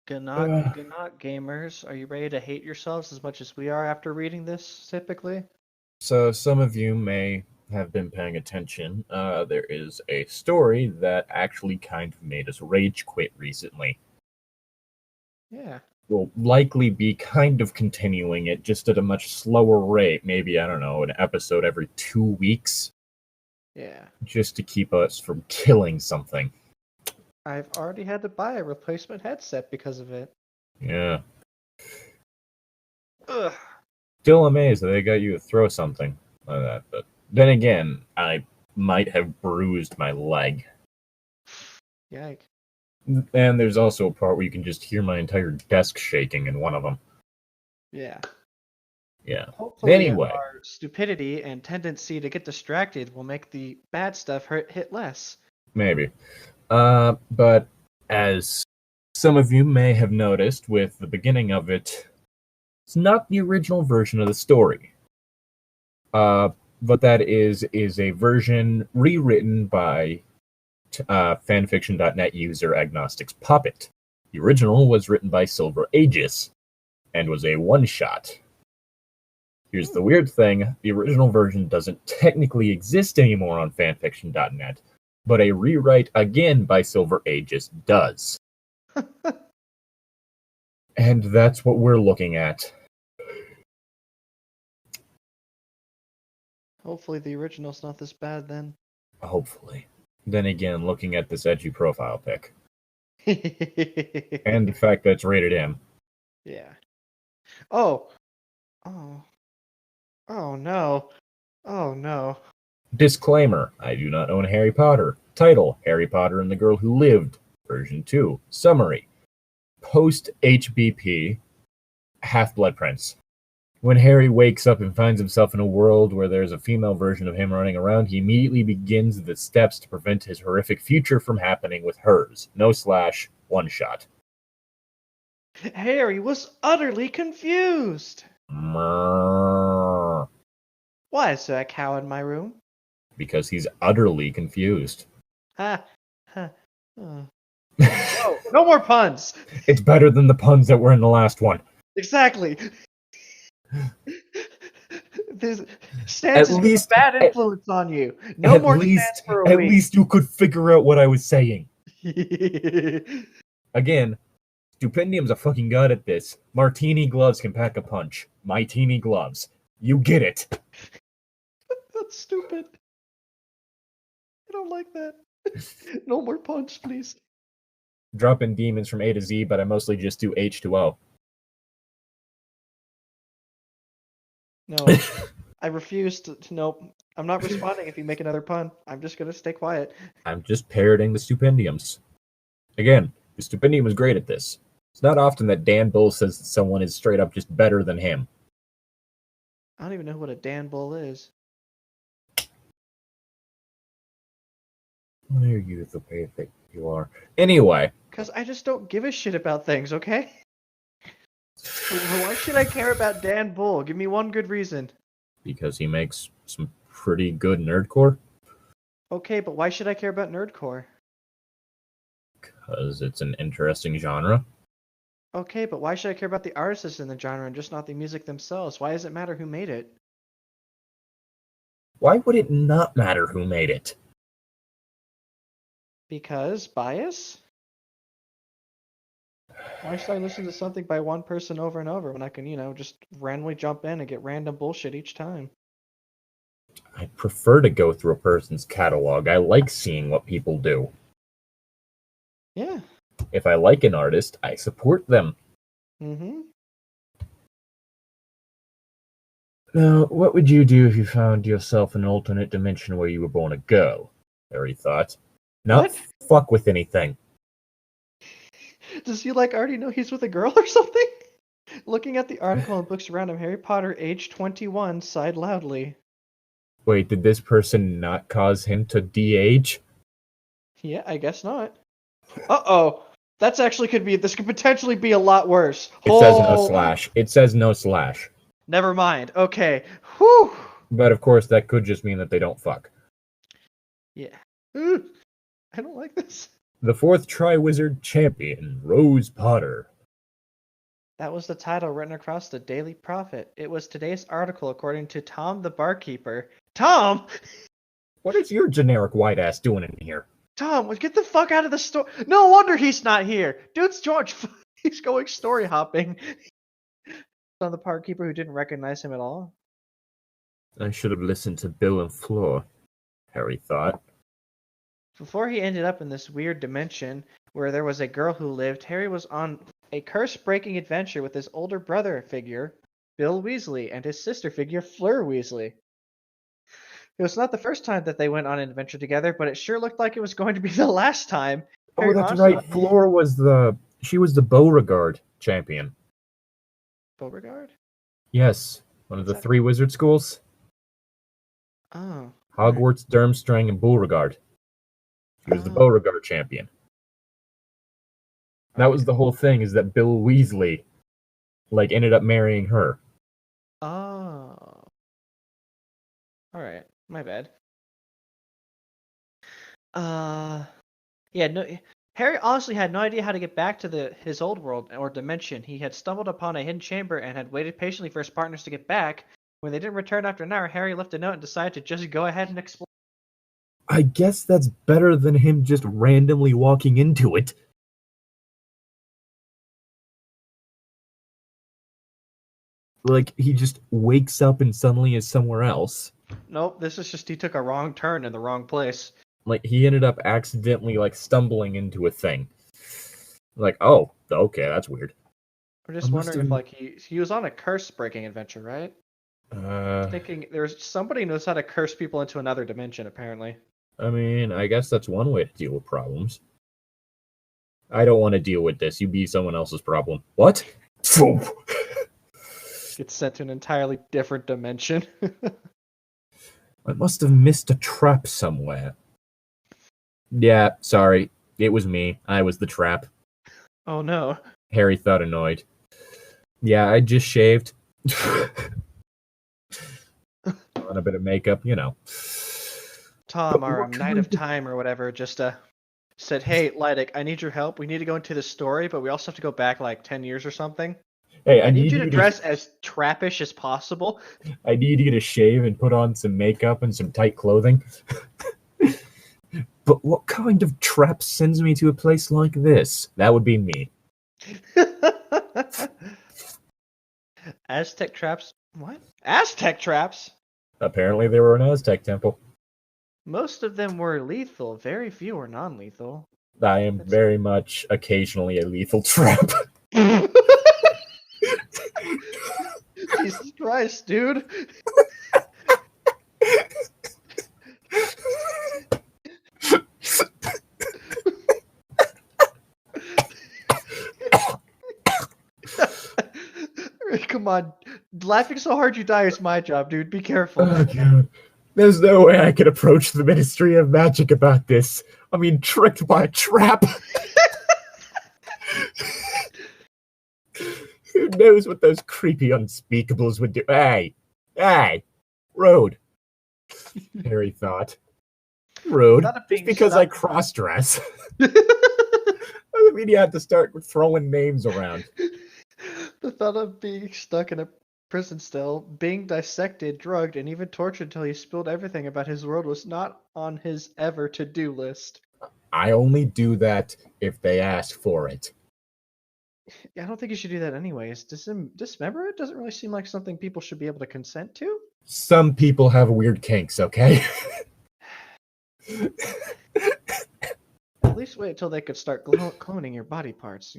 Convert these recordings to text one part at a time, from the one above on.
Ugh. Good night, gamers. Are you ready to hate yourselves as much as we are after reading this, typically? So some of you may have been paying attention. There is a story that actually kind of made us rage quit recently. Yeah. We'll likely be kind of continuing it just at a much slower rate. Maybe, I don't know, an episode every 2 weeks, Yeah. just to keep us from killing something. I've already had to buy a replacement headset because of it. Yeah. Ugh. Still amazed that they got you to throw something like that. But then again, I might have bruised my leg. Yike. And there's also a part where you can just hear my entire desk shaking in one of them. Yeah. Yeah. Hopefully Anyway, our stupidity and tendency to get distracted will make the bad stuff hit less. maybe. But as some of you may have noticed with the beginning of it, it's not the original version of the story. What that is a version rewritten by fanfiction.net user Agnostic's Puppet. The original was written by Silver Aegis and was a one-shot. Here's the weird thing, the original version doesn't technically exist anymore on fanfiction.net, but a rewrite again by Silver Aegis does. And that's what we're looking at. Hopefully the original's not this bad then. Hopefully. Then again, looking at this edgy profile pic. And the fact that it's rated M. Yeah. Oh. Oh. Oh no. Oh no. Disclaimer, I do not own Harry Potter. Title, Harry Potter and the Girl Who Lived. Version 2. Summary. Post-HBP, Half-Blood Prince. When Harry wakes up and finds himself in a world where there's a female version of him running around, he immediately begins the steps to prevent his horrific future from happening with hers. No slash, one shot. Harry was utterly confused. Mrrr. Why is there a cow in my room? Because he's utterly confused. Ha. Ha. Oh, no more puns. It's better than the puns that were in the last one. Exactly. This Stance is a bad influence on you. No more Stance for a week. At week. least you could figure out what I was saying. Again, Stupendium's a fucking god at this. Martini gloves can pack a punch. My teeny gloves. You get it. That's stupid. I don't like that. No more punch, please. Drop in demons from A to Z, but I mostly just do H to O. No, I refuse to. Nope. I'm not responding if you make another pun. I'm just going to stay quiet. I'm just parroting the Stupendiums. Again, the Stupendium is great at this. It's not often that Dan Bull says that someone is straight up just better than him. I don't even know what a Dan Bull is. Why are you the way that you are? Anyway. Because I just don't give a shit about things, okay? Why should I care about Dan Bull? Give me one good reason. Because he makes some pretty good nerdcore. Okay, but why should I care about nerdcore? Because it's an interesting genre. Okay, but why should I care about the artists in the genre and just not the music themselves? Why does it matter who made it? Why would it not matter who made it? Because bias? Why should I listen to something by one person over and over when I can, just randomly jump in and get random bullshit each time? I prefer to go through a person's catalog. I like seeing what people do. Yeah. If I like an artist, I support them. Mm-hmm. Now, what would you do if you found yourself in an alternate dimension where you were born a girl? Harry thought. Not What? fuck with anything. Does he already know he's with a girl or something? Looking at the article and books around him, Harry Potter, age 21, sighed loudly. Wait, did this person not cause him to de-age? Yeah, I guess not. Uh-oh. This could potentially be a lot worse. It says no slash. It says no slash. Never mind. Okay. Whew. But of course, that could just mean that they don't fuck. Yeah. I don't like this. The fourth Triwizard Champion, Rose Potter, That was the title written across the Daily Prophet. It was today's article, according to Tom the barkeeper. Tom! What is your generic white ass doing in here? Tom, get the fuck out of the store. No wonder he's not here. Dude's George. He's going story hopping. Tom the barkeeper who didn't recognize him at all. I should have listened to Bill and Fleur, Harry thought. Before he ended up in this weird dimension where there was a girl who lived, Harry was on a curse-breaking adventure with his older brother figure, Bill Weasley, and his sister figure, Fleur Weasley. It was not the first time that they went on an adventure together, but it sure looked like it was going to be the last time. Oh, that's right. Fleur was the Beauregard champion. Beauregard? Yes, one of the 3 wizard schools. Oh. Hogwarts, Durmstrang, and Beauregard. He was the Beauregard champion. That was the whole thing, is that Bill Weasley, ended up marrying her. Oh. Alright, my bad. Yeah, no, Harry honestly had no idea how to get back to his old world or dimension. He had stumbled upon a hidden chamber and had waited patiently for his partners to get back. When they didn't return after an hour, Harry left a note and decided to just go ahead and explore. I guess that's better than him just randomly walking into it. He just wakes up and suddenly is somewhere else. Nope, this is just he took a wrong turn in the wrong place. He ended up accidentally, stumbling into a thing. Oh, okay, that's weird. I'm just wondering if, he was on a curse-breaking adventure, right? Thinking there's somebody knows how to curse people into another dimension, apparently. I mean, I guess that's one way to deal with problems. I don't want to deal with this. You be someone else's problem. What? Gets sent to an entirely different dimension. I must have missed a trap somewhere. Yeah, sorry. It was me. I was the trap. Oh no. Harry thought, annoyed. Yeah, I just shaved. On a bit of makeup, Tom, our Knight of Time or whatever, just said, "Hey, Llytic, I need your help. We need to go into the story, but we also have to go back 10 years or something. Hey, I need you to dress as trappish as possible. I need you to shave and put on some makeup and some tight clothing. But what kind of trap sends me to a place like this? That would be me." Aztec traps? What? Aztec traps? Apparently they were an Aztec temple. Most of them were lethal. Very few were non-lethal. I am very much occasionally a lethal trap. Jesus Christ, dude. Come on. Laughing so hard you die is my job, dude. Be careful. Oh, God. There's no way I could approach the Ministry of Magic about this. I mean, tricked by a trap. Who knows what those creepy unspeakables would do? Hey, rude. Harry thought. Rude. Just because I cross-dress. Doesn't mean you have to start throwing names around. The thought of being stuck in a prison cell, being dissected, drugged, and even tortured until he spilled everything about his world was not on his ever-to-do list. I only do that if they ask for it. I don't think you should do that anyways. Dismember it doesn't really seem like something people should be able to consent to. Some people have weird kinks, okay? At least wait until they could start cloning your body parts,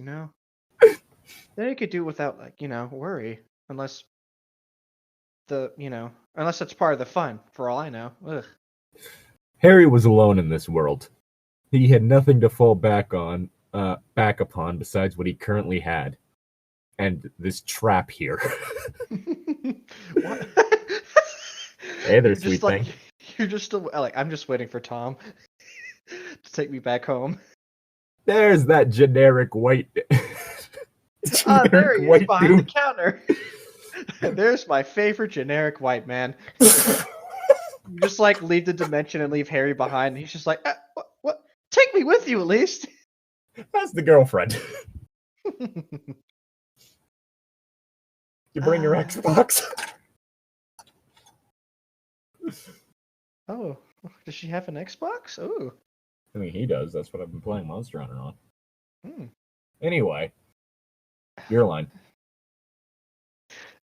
Then you could do it without, worry. Unless it's part of the fun, for all I know. Ugh. Harry was alone in this world. He had nothing to fall back upon besides what he currently had. And this trap here. What? Hey there, sweet thing. You're just still I'm just waiting for Tom to take me back home. There's that generic white. There he is behind the counter. There's my favorite generic white man. You just leave the dimension and leave Harry behind. And he's just what? Take me with you at least. That's the girlfriend. You bring your Xbox? Oh, does she have an Xbox? Oh. I mean, he does. That's what I've been playing Monster Hunter on. Hmm. Anyway, your line.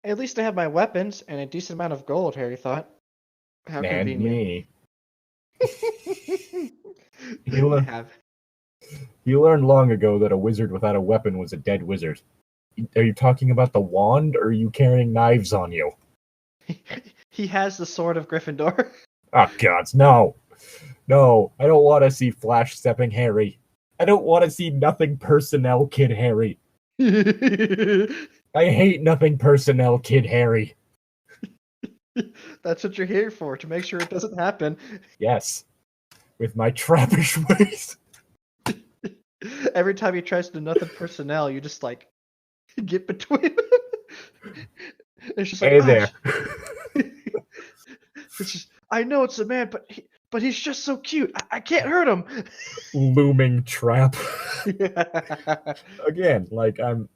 At least I have my weapons and a decent amount of gold, Harry thought. How And convenient. me. You have. You learned long ago that a wizard without a weapon was a dead wizard. Are you talking about the wand, or are you carrying knives on you? He has the sword of Gryffindor. Oh, gods, no. No, I don't want to see Flash stepping Harry. I don't want to see Nothing Personnel Kid Harry. I hate Nothing Personnel Kid Harry. That's what you're here for, to make sure it doesn't happen. Yes. With my trappish ways. Every time he tries to do Nothing Personnel, you just like get between them. It's just like, Hey there. It's just, I know it's a man, but he's just so cute. I can't hurt him. Looming trap. Yeah. Again, like, I'm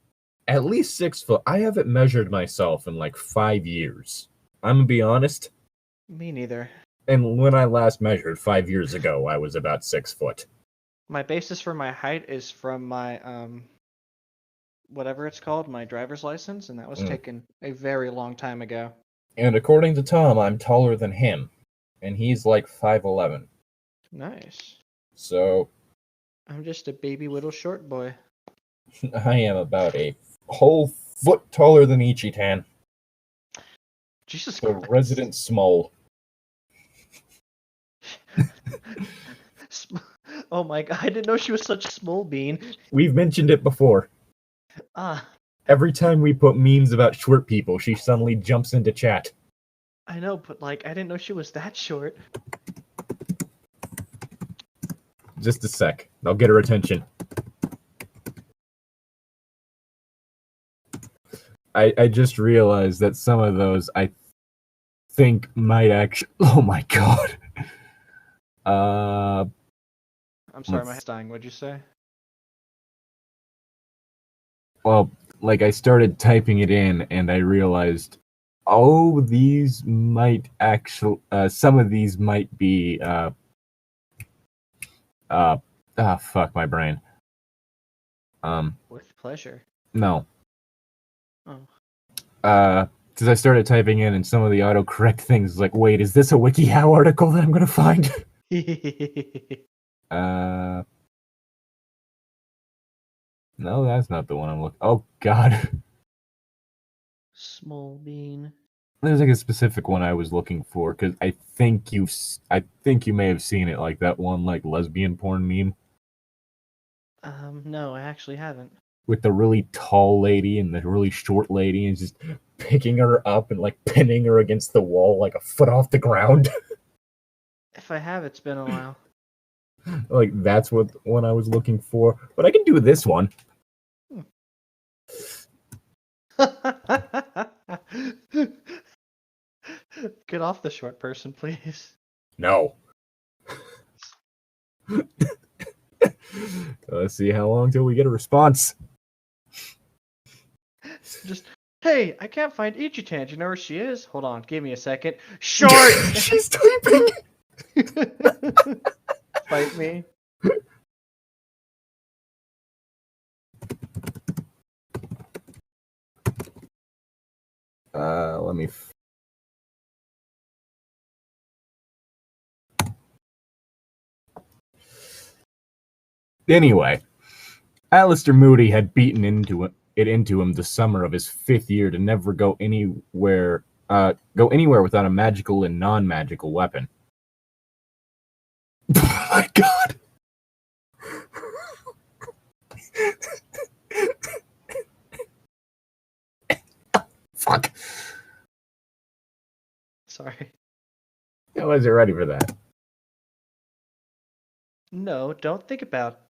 at least 6 foot. I haven't measured myself in like 5 years. I'm gonna be honest. Me neither. And when I last measured 5 years ago, I was about 6 foot. My basis for my height is from my whatever it's called, my driver's license, and that was taken a very long time ago. And according to Tom, I'm taller than him, and he's like 5'11". Nice. So I'm just a baby little short boy. I am about a whole foot taller than Ichitan. Jesus The Christ. resident small. Oh my god, I didn't know she was such a small bean. We've mentioned it before. Every time we put memes about short people, she suddenly jumps into chat. I know, but like, I didn't know she was that short. Just a sec. I'll get her attention. I just realized that some of those I think might actually... Oh my god. I'm sorry, my head's dying. What'd you say? Well, like, I started typing it in, and I realized, oh, these might actually... some of these might be... fuck my brain. With pleasure. No. Oh. Because I started typing in, and some of the autocorrect things like, wait, is this a WikiHow article that I'm gonna find? No, that's not the one I'm looking. Oh god. Small bean. There's like a specific one I was looking for, because I think you may have seen it, like that one like lesbian porn meme. No, I actually haven't. With the really tall lady and the really short lady, and just picking her up and like pinning her against the wall like a foot off the ground. If I have, it's been a while. Like, that's what one I was looking for. But I can do this one. Get off the short person, please. No. Let's see how long till we get a response. Just, hey, I can't find Ichitan. Do you know where she is? Hold on, give me a second. Short! She's typing! Fight me. Let me... Anyway, Alistair Moody had beaten it into him the summer of his 5th year to never go anywhere without a magical and non-magical weapon. Oh my god! Fuck. Sorry. I wasn't ready for that. No, don't think about.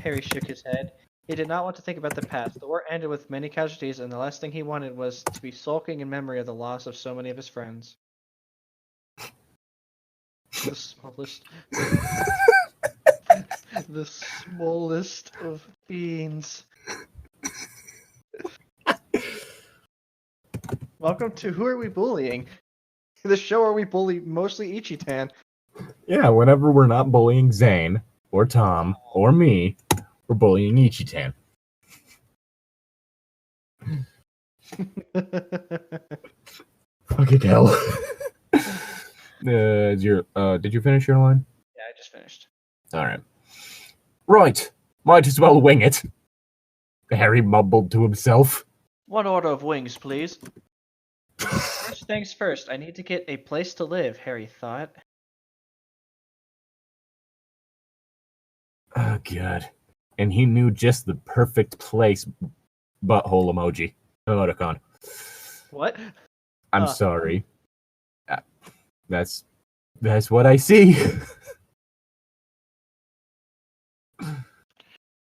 Harry shook his head. He did not want to think about the past. The war ended with many casualties, and the last thing he wanted was to be sulking in memory of the loss of so many of his friends. The smallest... the smallest of beans. Welcome to Who Are We Bullying? The show where we bully mostly Ichitan. Yeah, whenever we're not bullying Zane, or Tom, or me, we're bullying Ichitan. Fucking hell. Did you finish your line? Yeah, I just finished. Alright. Right. Might as well wing it. Harry mumbled to himself. One order of wings, please. First things first, I need to get a place to live, Harry thought. Oh, God. And he knew just the perfect place. Butthole emoji. Emoticon. What? I'm sorry. That's what I see.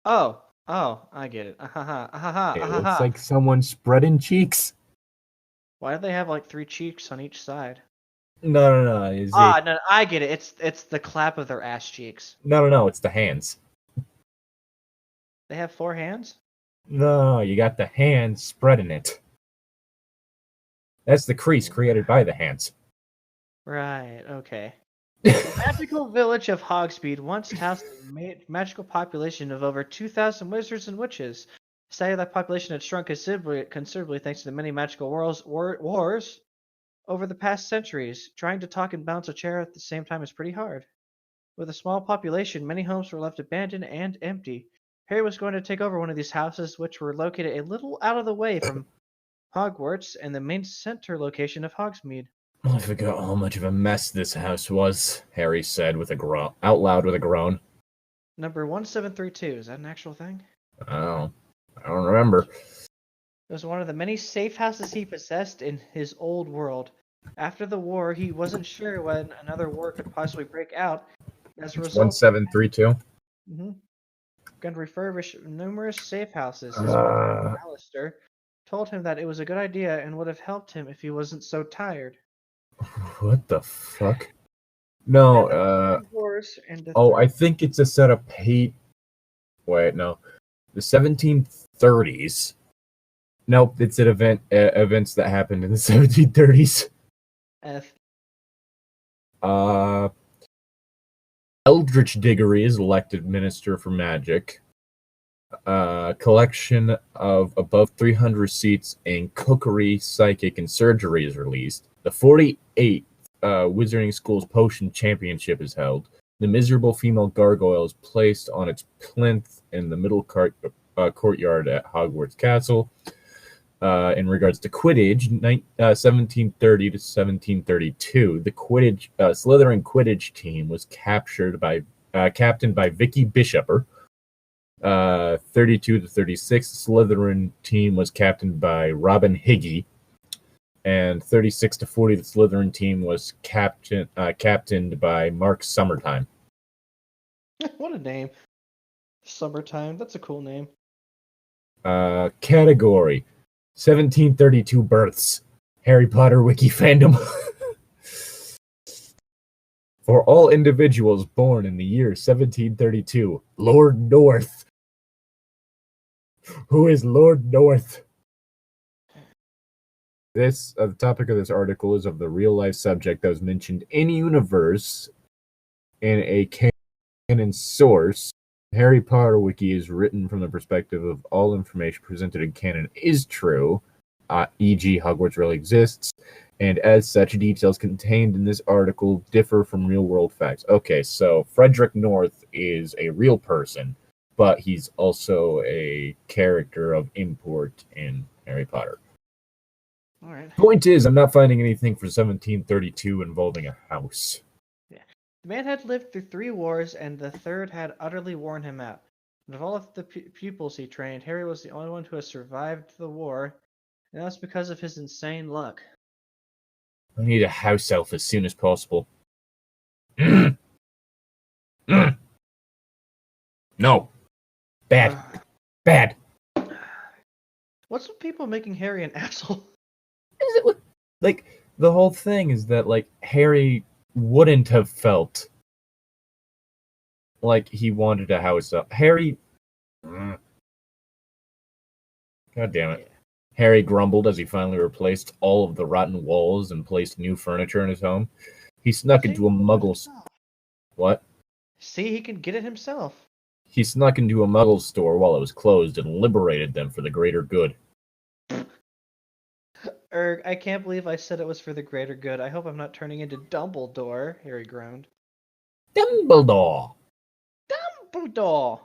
Oh, I get it. It looks like someone spreading cheeks. Why do they have like 3 cheeks on each side? No. No, I get it. It's the clap of their ass cheeks. No. It's the hands. They have 4 hands? No, you got the hands spreading it. That's the crease created by the hands. Right, okay. The magical village of Hogsmeade once housed a magical population of over 2,000 wizards and witches. Sadly, that population had shrunk considerably thanks to the many magical wars over the past centuries. Trying to talk and bounce a chair at the same time is pretty hard. With a small population, many homes were left abandoned and empty. Harry was going to take over one of these houses, which were located a little out of the way from Hogwarts and the main center location of Hogsmeade. I forgot how much of a mess this house was, Harry said out loud with a groan. Number 1732, is that an actual thing? Oh, I don't remember. It was one of the many safe houses he possessed in his old world. After the war, he wasn't sure when another war could possibly break out. As a result, 1732. Going to refurbish numerous safe houses. His brother, Alistair, told him that it was a good idea and would have helped him if he wasn't so tired. What the fuck? No, I think it's a set of Wait, no. The 1730s. Nope, it's an events that happened in the 1730s. Eldritch Diggory is elected Minister for Magic. Collection of above 300 seats in Cookery, Psychic, and Surgery is released. The 48th Wizarding School's Potion Championship is held. The miserable female gargoyle is placed on its plinth in the middle courtyard at Hogwarts Castle. In regards to Quidditch, 1730 to 1732, the Slytherin Quidditch team was captured by captained by Vicky Bishoper. 32 to 36, the Slytherin team was captained by Robin Higgy. And 36 to 40, the Slytherin team was captained by Mark Summertime. What a name. Summertime, that's a cool name. Category 1732 births. Harry Potter wiki fandom. For all individuals born in the year 1732, Lord North. Who is Lord North? The topic of this article is of the real-life subject that was mentioned in universe in a canon source. Harry Potter wiki is written from the perspective of all information presented in canon is true, e.g. Hogwarts really exists, and as such, details contained in this article differ from real-world facts. Okay, so Frederick North is a real person, but he's also a character of import in Harry Potter. All right. Point is, I'm not finding anything for 1732 involving a house. Yeah. The man had lived through 3 wars, and the third had utterly worn him out. Of all of the pupils he trained, Harry was the only one who has survived the war, and that's because of his insane luck. I need a house elf as soon as possible. No. Bad. Bad. What's with people making Harry an asshole? Like, the whole thing is that, like, Harry wouldn't have felt like he wanted a house up. Harry... God damn it. Harry grumbled as he finally replaced all of the rotten walls and placed new furniture in his home. He snuck into a muggle's... What? See, he can get it himself. He snuck into a muggle's store while it was closed and liberated them for the greater good. I can't believe I said it was for the greater good. I hope I'm not turning into Dumbledore, Harry groaned. Dumbledore! Dumbledore!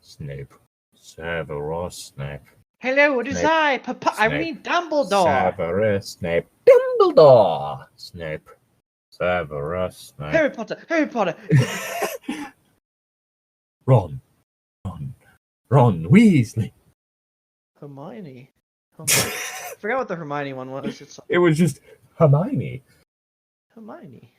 Snape. Severus Snape. Hello, it is Snape. I, Papa. I mean Dumbledore. Severus Snape. Dumbledore! Snape. Severus Snape. Harry Potter. Harry Potter. Ron Weasley. Hermione. I forgot what the Hermione one was. It was just Hermione. Hermione.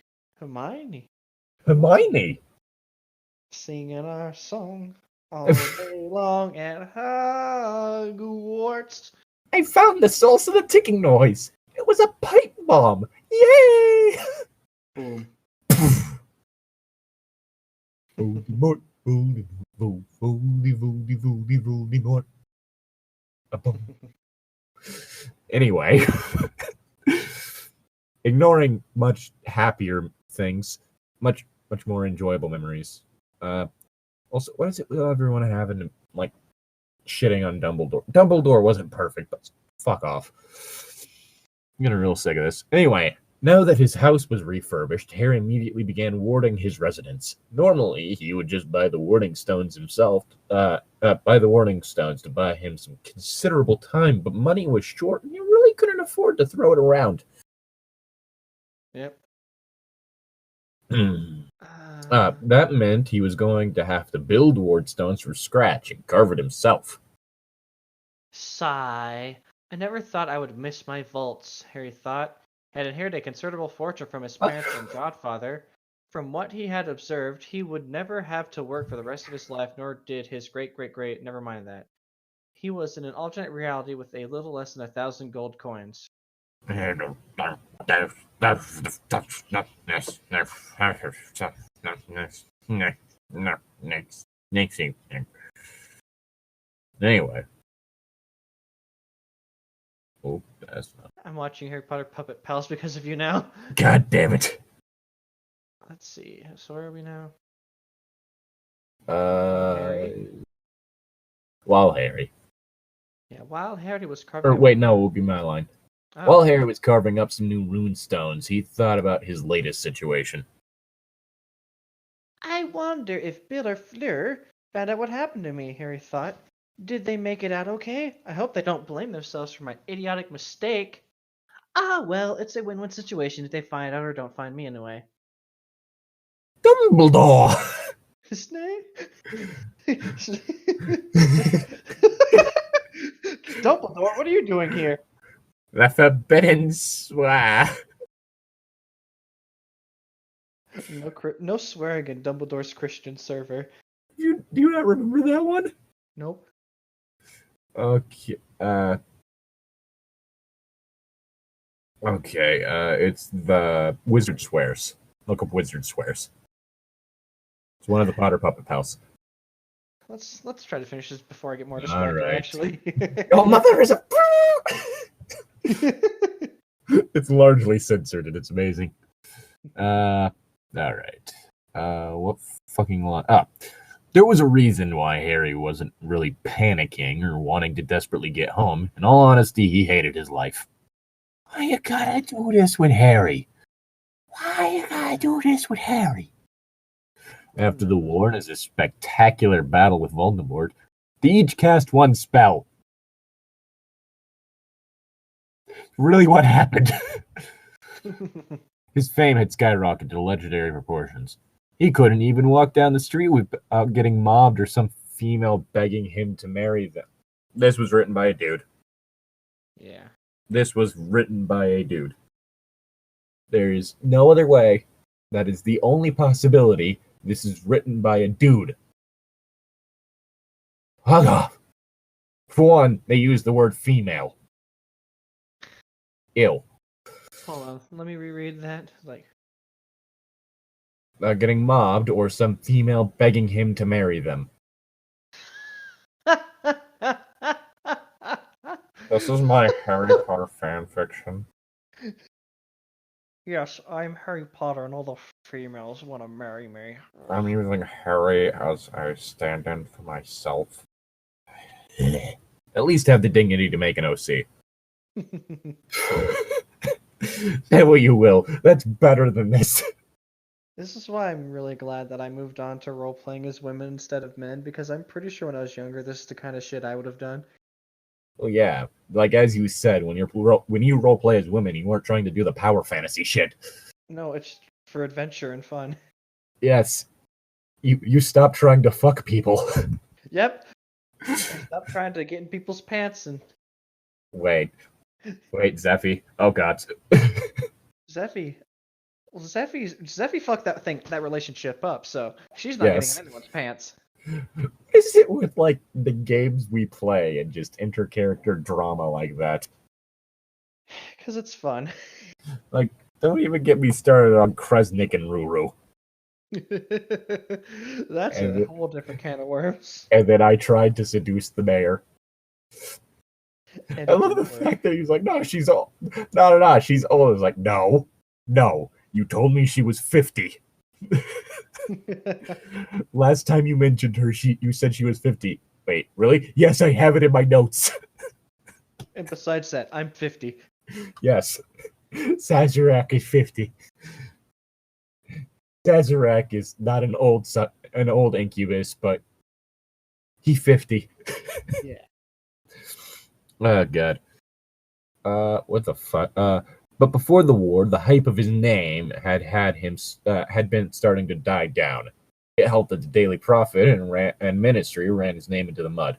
Singing our song all day long at Hogwarts. I found the source of the ticking noise. It was a pipe bomb. Yay! Boom. Voldemort, Voldemort. Anyway, ignoring much happier things, much more enjoyable memories. Also, what is it with everyone having like shitting on Dumbledore? Dumbledore wasn't perfect, but fuck off. I'm getting real sick of this. Anyway, now that his house was refurbished, Harry immediately began warding his residence. Normally, he would just buy the warding stones himself, to buy him some considerable time, but money was short, and he really couldn't afford to throw it around. Yep. That meant he was going to have to build ward stones from scratch and carve it himself. Sigh. I never thought I would miss my vaults, Harry thought. Had inherited a considerable fortune from his parents and godfather. From what he had observed, he would never have to work for the rest of his life, nor did his great-great-great, never mind that. He was in an alternate reality with a little less than 1,000 gold coins. Anyway. Oh, that's not. I'm watching Harry Potter Puppet Pals because of you now. God damn it. Let's see. So where are we now? Harry? While Harry. Yeah, while Harry was carving... Or wait, no, it will be my line. Oh. While Harry was carving up some new rune stones, he thought about his latest situation. I wonder if Bill or Fleur found out what happened to me, Harry thought. Did they make it out okay? I hope they don't blame themselves for my idiotic mistake. Ah, well, it's a win-win situation if they find out or don't find me anyway. Dumbledore! Snape? Dumbledore, what are you doing here? The forbidden swear. No swearing in Dumbledore's Christian server. Do you not remember that one? Nope. Okay. It's the Wizard Swears. Look up Wizard Swears. It's one of the Potter Puppet Pals. Let's try to finish this before I get more distracted. Right. Actually. Your mother is a. It's largely censored and it's amazing. All right. What fucking line? There was a reason why Harry wasn't really panicking or wanting to desperately get home. In all honesty, he hated his life. Why you gotta do this with Harry? After the war and as a spectacular battle with Voldemort, they each cast one spell. Really what happened? His fame had skyrocketed to legendary proportions. He couldn't even walk down the street without getting mobbed or some female begging him to marry them. This was written by a dude. Yeah. This was written by a dude. There is no other way. That is the only possibility. This is written by a dude. Fuck off. For one, they use the word female. Ew. Hold on. Let me reread that. Getting mobbed or some female begging him to marry them. This is my Harry Potter fan fiction. Yes, I'm Harry Potter, and all the females want to marry me. I'm using Harry as a stand-in for myself. At least have the dignity to make an OC. Say what you will. That's better than this. This is why I'm really glad that I moved on to role playing as women instead of men, because I'm pretty sure when I was younger, this is the kind of shit I would have done. Well, yeah, like as you said, when you role play as women, you weren't trying to do the power fantasy shit. No, it's for adventure and fun. Yes, you stop trying to fuck people. Yep. Stop trying to get in people's pants and. Wait, Zeffy. Oh god. Zeffy. Well, Zeffy fucked that relationship up, so she's not getting in anyone's pants. Is it with like the games we play and just inter-character drama like that? Because it's fun. Like, don't even get me started on Kresnik and Ruru. That's a whole different can of worms. And then I tried to seduce the mayor. I love the fact that he's like, no, she's old. No, she's old. I was like, no, you told me she was 50. Last time you mentioned her, you said she was 50. Wait, really? Yes, I have it in my notes. And besides that, I'm 50. Yes. Sazerac is 50. Sazerac is not an old incubus, but he's 50. Yeah. Oh god. What the fuck? But before the war, the hype of his name had been starting to die down. It helped that the Daily Prophet and Ministry ran his name into the mud.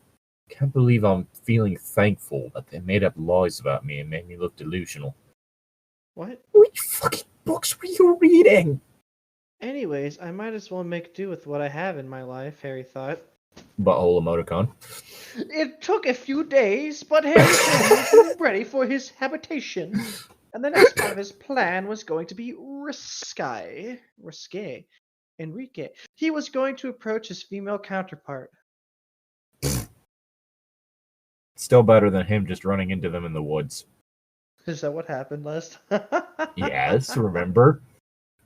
Can't believe I'm feeling thankful that they made up lies about me and made me look delusional. What? Which fucking books were you reading? Anyways, I might as well make do with what I have in my life, Harry thought. Butthole emoticon. It took a few days, but Harry was ready for his habitation. And the next part of his plan was going to be risque. Enrique. He was going to approach his female counterpart. Still better than him just running into them in the woods. Is that what happened last? Yes, remember?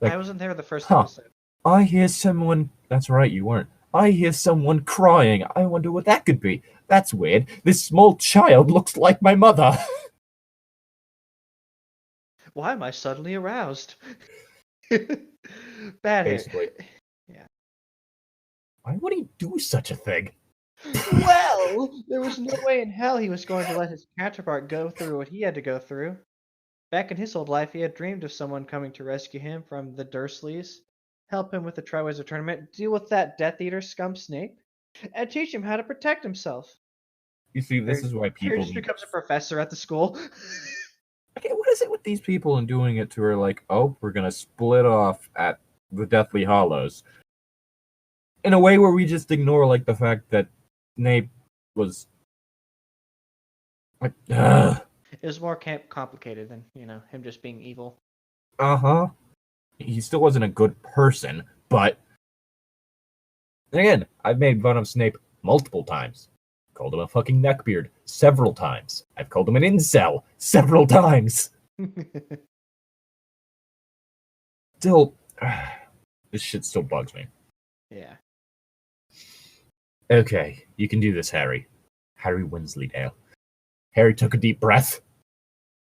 Like, I wasn't there the first episode. I hear someone... That's right, you weren't. I hear someone crying. I wonder what that could be. That's weird. This small child looks like my mother. Why am I suddenly aroused? Bad Basically. Yeah. Why would he do such a thing? Well, there was no way in hell he was going to let his counterpart go through what he had to go through. Back in his old life, he had dreamed of someone coming to rescue him from the Dursleys, help him with the Triwizard Tournament, deal with that Death Eater scum Snape, and teach him how to protect himself. You see, this is why people... He just becomes a professor at the school. Okay, what is it with these people and doing it to her like, oh, we're going to split off at the Deathly Hallows? In a way where we just ignore, like, the fact that Snape was... like, ugh. It was more complicated than, him just being evil. Uh-huh. He still wasn't a good person, but... Again, I've made fun of Snape multiple times. Called him a fucking neckbeard several times. I've called him an incel several times. Still, this shit still bugs me. Yeah. Okay, you can do this, Harry. Harry Wensleydale. Harry took a deep breath.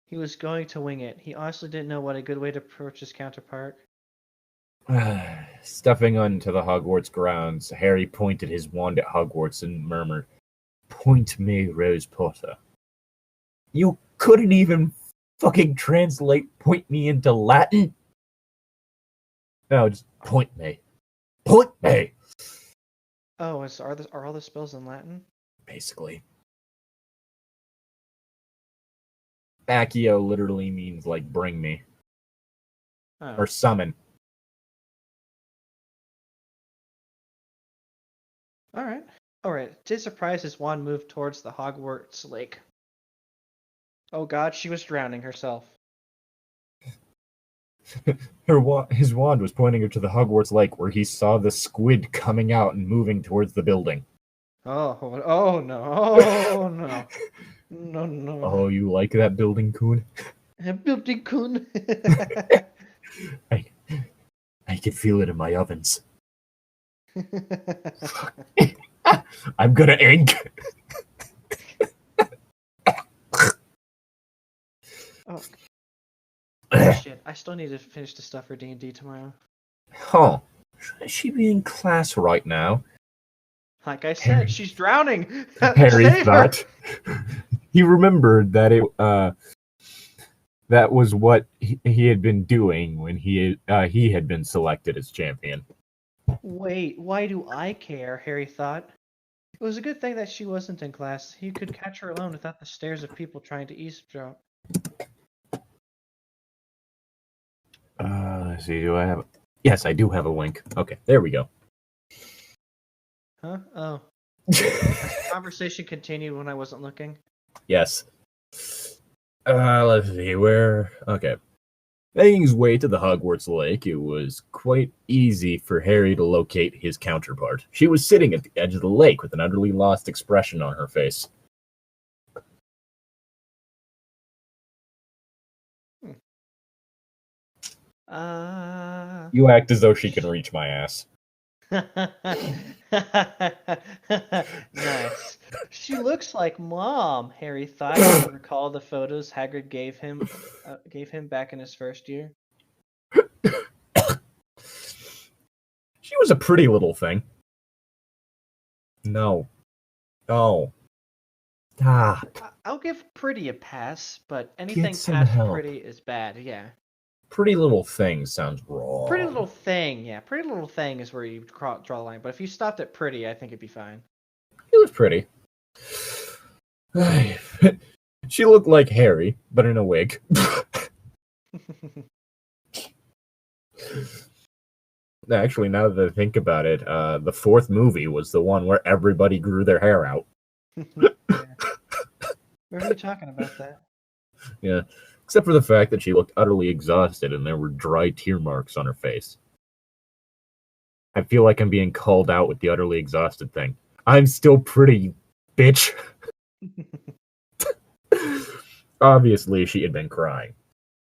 He was going to wing it. He honestly didn't know what a good way to approach his counterpart. Stepping onto the Hogwarts grounds, Harry pointed his wand at Hogwarts and murmured, "Point me, Rose Potter." You couldn't even fucking translate point me into Latin? No, just point me. Point me! Oh, are all the spells in Latin? Basically. Accio literally means, like, bring me. Oh. Or summon. Alright. To his surprise, his wand moved towards the Hogwarts lake. Oh god, she was drowning herself. His wand was pointing her to the Hogwarts lake where he saw the squid coming out and moving towards the building. Oh no! Oh no! No no! Oh, you like that building, Coon? Building kun. I I can feel it in my ovens. I'm gonna ink. Oh shit! I still need to finish the stuff for D&D tomorrow. Huh. Should she be in class right now? Like I said, she's drowning. Harry Save her. thought. He remembered that that was what he had been doing when he had been selected as champion. Wait, why do I care? Harry thought. It was a good thing that she wasn't in class. He could catch her alone without the stares of people trying to eavesdrop. Let's see. Do I have? Yes, I do have a link. Okay, there we go. Huh? Oh. The conversation continued when I wasn't looking. Yes. Let's see where. Okay. Making his way to the Hogwarts Lake, it was quite easy for Harry to locate his counterpart. She was sitting at the edge of the lake with an utterly lost expression on her face. You act as though she can reach my ass. Nice. She looks like Mom, Harry thought. To recall the photos Hagrid gave him back in his first year. She was a pretty little thing. No. Oh. Stop. I'll give pretty a pass, but anything some past help. pretty is bad. Yeah. Pretty little thing sounds wrong. Pretty little thing, yeah. Pretty little thing is where you draw the line. But if you stopped at pretty, I think it'd be fine. She was pretty. She looked like Harry, but in a wig. Actually, now that I think about it, the fourth movie was the one where everybody grew their hair out. Yeah. Where are you talking about that? Yeah, except for the fact that she looked utterly exhausted and there were dry tear marks on her face. I feel like I'm being called out with the utterly exhausted thing. I'm still pretty, bitch. Obviously, she had been crying.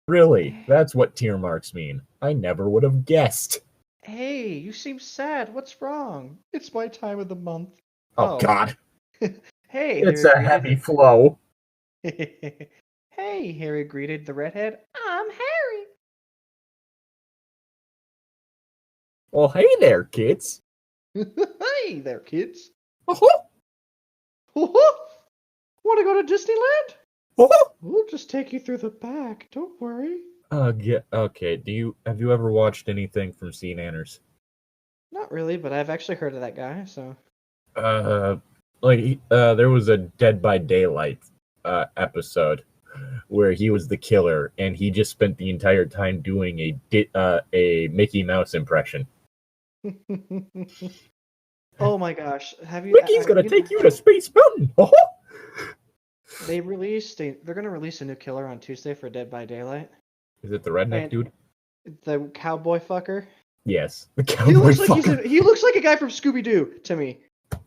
Really, that's what tear marks mean. I never would have guessed. Hey, you seem sad. What's wrong? It's my time of the month. Oh, God. Hey, It's Harry a heavy flow. Hey, Harry greeted the redhead. I'm Harry. Well, hey there, kids. Hey there, kids. Uh-huh. Want to go to Disneyland? Uh-huh. We'll just take you through the back. Don't worry. Yeah, okay. Have you ever watched anything from St. Anners? Not really, but I've actually heard of that guy, so. There was a Dead by Daylight episode where he was the killer, and he just spent the entire time doing a Mickey Mouse impression. Oh my gosh! Have you? Mickey's gonna take you to Space Mountain. Uh-huh. They're gonna release a new killer on Tuesday for Dead by Daylight. Is it the redneck dude? The cowboy fucker. Yes, the cowboy fucker. He looks like a guy from Scooby Doo to me.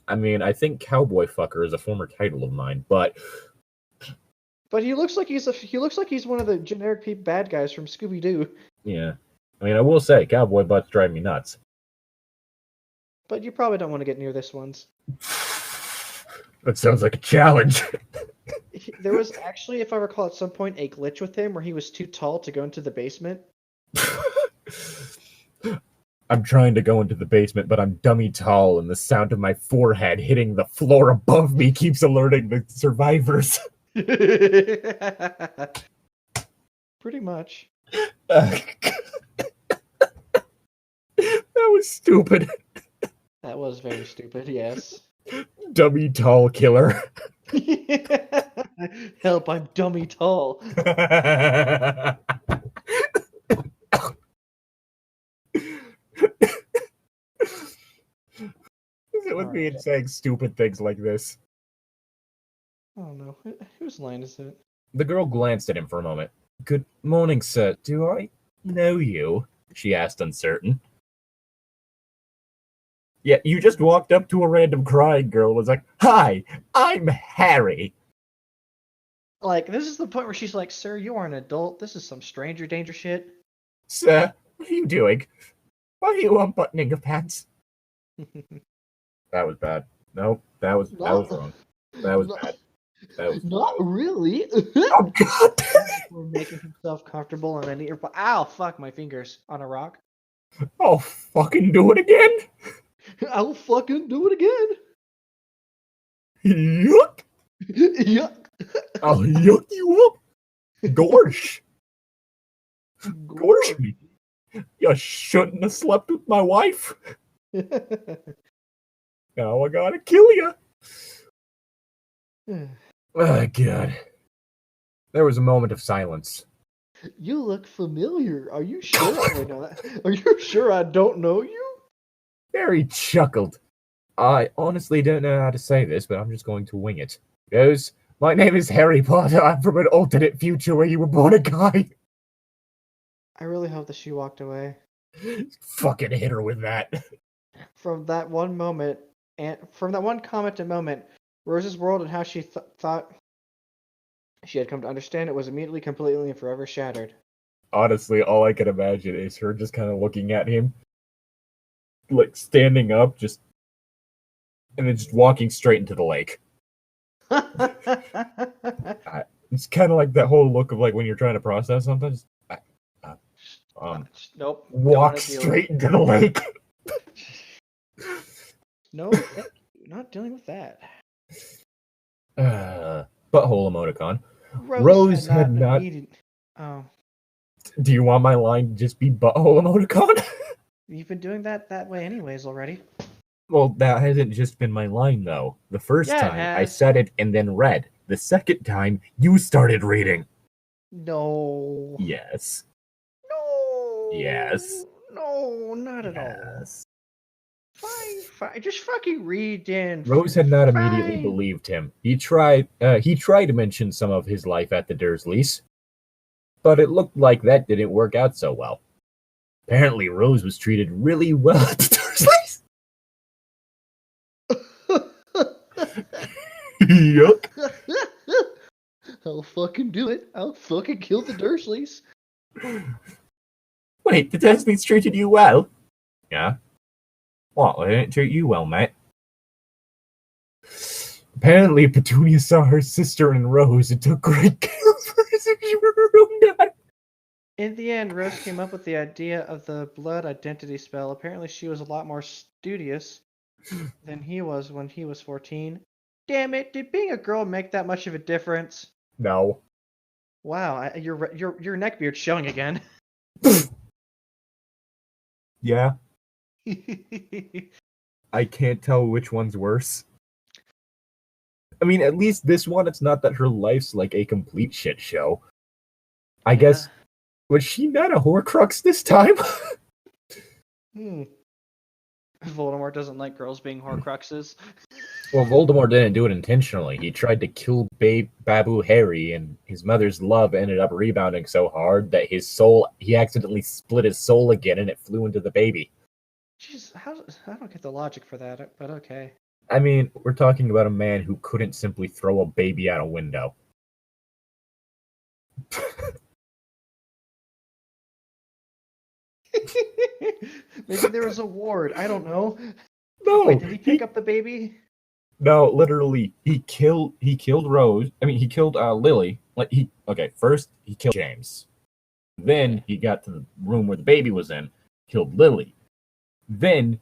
I mean, I think cowboy fucker is a former title of mine, but he looks like he's one of the generic bad guys from Scooby Doo. Yeah, I mean, I will say, cowboy butts drive me nuts. But you probably don't want to get near this one's. That sounds like a challenge. There was actually, if I recall, at some point a glitch with him where he was too tall to go into the basement. I'm trying to go into the basement, but I'm dummy tall, and the sound of my forehead hitting the floor above me keeps alerting the survivors. Pretty much. That was stupid. That was very stupid, yes. Dummy tall killer. Help, I'm dummy tall. Is it with me and saying stupid things like this? I don't know. Whose line is it? The girl glanced at him for a moment. Good morning, sir. Do I, know you? She asked, uncertain. Yeah, you just walked up to a random crying girl and was like, "Hi, I'm Harry." Like, this is the point where she's like, "Sir, you are an adult. This is some stranger danger shit." Sir, what are you doing? Why are you unbuttoning your pants? That was bad. Nope, that was wrong. That was bad. That was Not really. Oh god! We're making himself comfortable and then ear. Ow! Fuck my fingers on a rock. I'll fucking do it again. I'll fucking do it again. Yuck! Yuck. I'll yuck you up. Gorsh. Gorsh me. You shouldn't have slept with my wife. Now I gotta kill you. Oh, God. There was a moment of silence. You look familiar. Are you sure? Wait, no, are you sure I don't know you? Harry chuckled. I honestly don't know how to say this, but I'm just going to wing it. He goes, "My name is Harry Potter. I'm from an alternate future where you were born a guy." I really hope that she walked away. Fucking hit her with that. From that one moment, and from that one comment and moment, Rose's world and how she thought she had come to understand it was immediately, completely, and forever shattered. Honestly, all I can imagine is her just kind of looking at him, like standing up, just and then just walking straight into the lake. It's kind of like that whole look of like when you're trying to process something. Just, nope. Walk straight into the lake. No, thank you. Not dealing with that. Butthole emoticon. Rose had not. Oh. Do you want my line to just be butthole emoticon? You've been doing that way anyways already. Well, that hasn't just been my line, though. The first time, I said it and then read. The second time, you started reading. No. Yes. No. Yes. No, not at all. Fine. Just fucking read, Dan. Rose had not immediately believed him. He tried to mention some of his life at the Dursleys, but it looked like that didn't work out so well. Apparently, Rose was treated really well at the Dursleys. Yuck. I'll fucking do it. I'll fucking kill the Dursleys. Wait, the Dursleys treated you well? Yeah. What, they didn't treat you well, mate? Apparently, Petunia saw her sister in Rose and took great care of her as if she were her own daughter. In the end, Rose came up with the idea of the blood identity spell. Apparently, she was a lot more studious than he was when he was 14. Damn it! Did being a girl make that much of a difference? No. Wow, your neckbeard's showing again. Yeah. I can't tell which one's worse. I mean, at least this one, it's not that her life's like a complete shit show. I guess, was she not a Horcrux this time? Voldemort doesn't like girls being Horcruxes. Well, Voldemort didn't do it intentionally. He tried to kill Babu Harry, and his mother's love ended up rebounding so hard that he accidentally split his soul again, and it flew into the baby. Jeez, I don't get the logic for that, but okay. I mean, we're talking about a man who couldn't simply throw a baby out a window. Maybe there was a ward. I don't know. No. Wait, did he pick up the baby? No, literally, he killed Rose. I mean, he killed Lily. First he killed James. Then he got to the room where the baby was in, killed Lily. Then,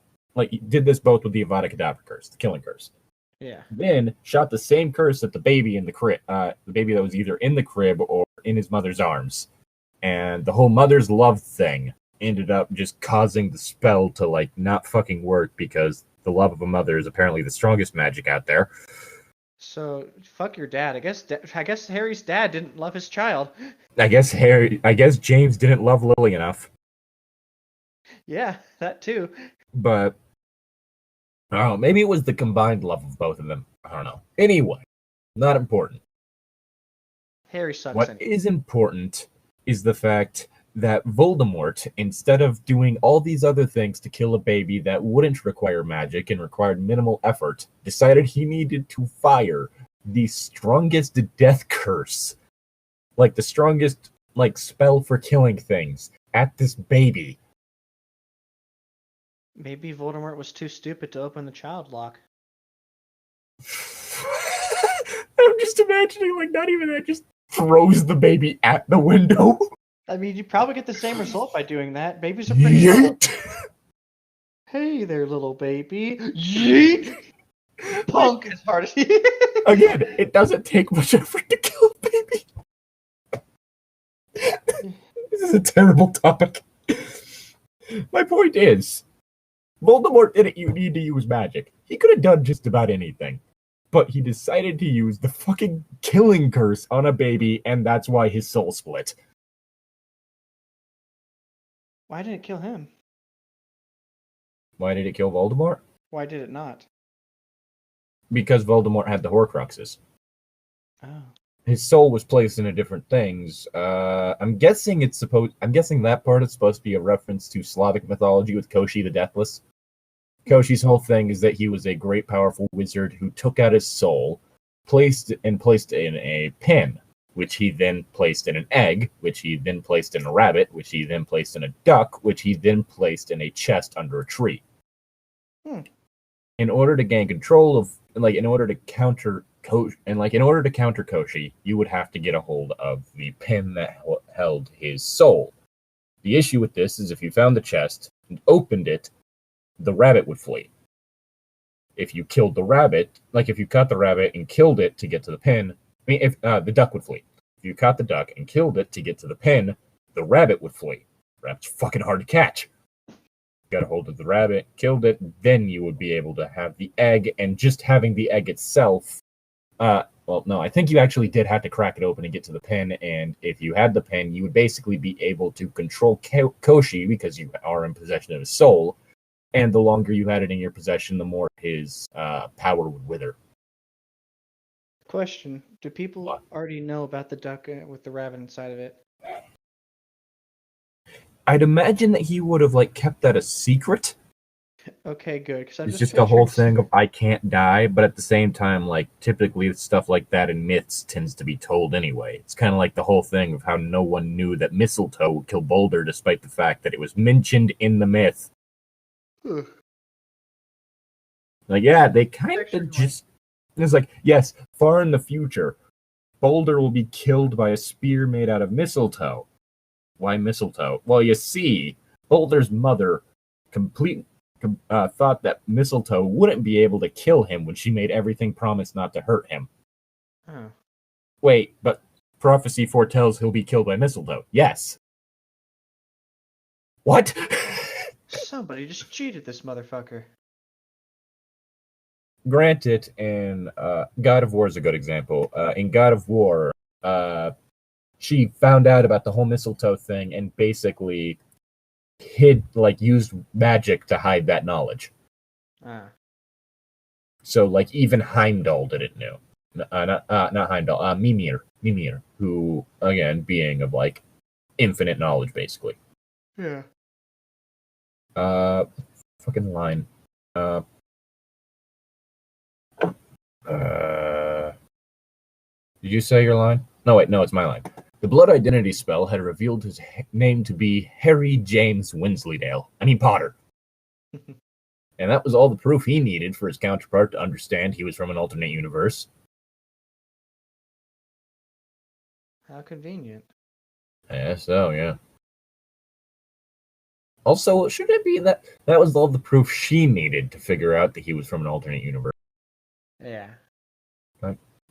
he did this both with the Avada Kedavra curse, the killing curse. Yeah. Then shot the same curse at the baby in the crib, the baby that was either in the crib or in his mother's arms. And the whole mother's love thing ended up just causing the spell to not fucking work because the love of a mother is apparently the strongest magic out there. So fuck your dad. I guess Harry's dad didn't love his child. I guess James didn't love Lily enough. Yeah, that too. But I don't know, maybe it was the combined love of both of them. I don't know. Anyway, not important. Harry sucks. What is important is the fact that Voldemort, instead of doing all these other things to kill a baby that wouldn't require magic and required minimal effort, decided he needed to fire the strongest death curse, like the strongest spell for killing things, at this baby. Maybe Voldemort was too stupid to open the child lock. I'm just imagining, not even that, just throws the baby at the window. I mean, you probably get the same result by doing that. Babies are pretty smart. Hey there, little baby. Yeet! Punk as hard as he Again, it doesn't take much effort to kill a baby. This is a terrible topic. My point is, Voldemort didn't need to use magic. He could have done just about anything. But he decided to use the fucking killing curse on a baby, and that's why his soul split. Why did it kill him? Why did it kill Voldemort? Why did it not? Because Voldemort had the Horcruxes. Oh. His soul was placed into different things. I'm guessing that part is supposed to be a reference to Slavic mythology with Koshi the Deathless. Koshi's whole thing is that he was a great, powerful wizard who took out his soul, placed in a pin, which he then placed in an egg, which he then placed in a rabbit, which he then placed in a duck, which he then placed in a chest under a tree. In order to gain control of, in order to counter Koshi, you would have to get a hold of the pin that held his soul. The issue with this is if you found the chest and opened it, the rabbit would flee. If you killed the rabbit, if you caught the rabbit and killed it to get to the pin, the duck would flee. If you caught the duck and killed it to get to the pin, the rabbit would flee. Rabbit's fucking hard to catch. Got a hold of the rabbit, killed it, then you would be able to have the egg, and just having the egg itself, I think you actually did have to crack it open and get to the pin, and if you had the pin, you would basically be able to control Koshi, because you are in possession of his soul, and the longer you had it in your possession, the more his power would wither. Question: do people already know about the duck with the rabbit inside of it? I'd imagine that he would have kept that a secret. Okay, good. Because it's just a whole thing of I can't die, but at the same time, typically stuff like that in myths tends to be told anyway. It's kind of like the whole thing of how no one knew that mistletoe would kill Boulder, despite the fact that it was mentioned in the myth. They kind of just... It's yes, far in the future, Boulder will be killed by a spear made out of mistletoe. Why mistletoe? Well, you see, Boulder's mother thought that mistletoe wouldn't be able to kill him when she made everything promise not to hurt him. Huh. Wait, but prophecy foretells he'll be killed by mistletoe. Yes. What? Somebody just cheated this motherfucker. Granted, in God of War is a good example. In God of War, she found out about the whole mistletoe thing and basically used magic to hide that knowledge. So, even Heimdall didn't know. Not Heimdall, Mimir, who, again, being of, infinite knowledge, basically. Yeah. Fucking line. Did you say your line? No, wait, no, it's my line. The blood identity spell had revealed his name to be Harry James Potter. And that was all the proof he needed for his counterpart to understand he was from an alternate universe. How convenient. Yeah, so, yeah. Also, should it be that was all the proof she needed to figure out that he was from an alternate universe? Yeah.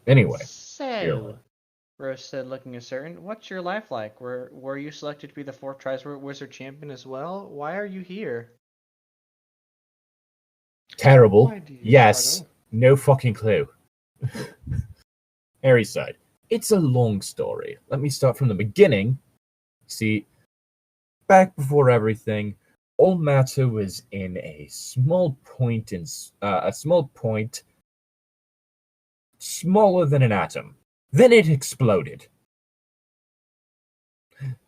Anyway. So, Rose said, looking uncertain, what's your life like? Were you selected to be the 4th Triwizard Champion as well? Why are you here? Terrible. Yes. No fucking clue. Harry's side. It's a long story. Let me start from the beginning. See, back before everything, all matter was in a small point smaller than an atom. Then it exploded.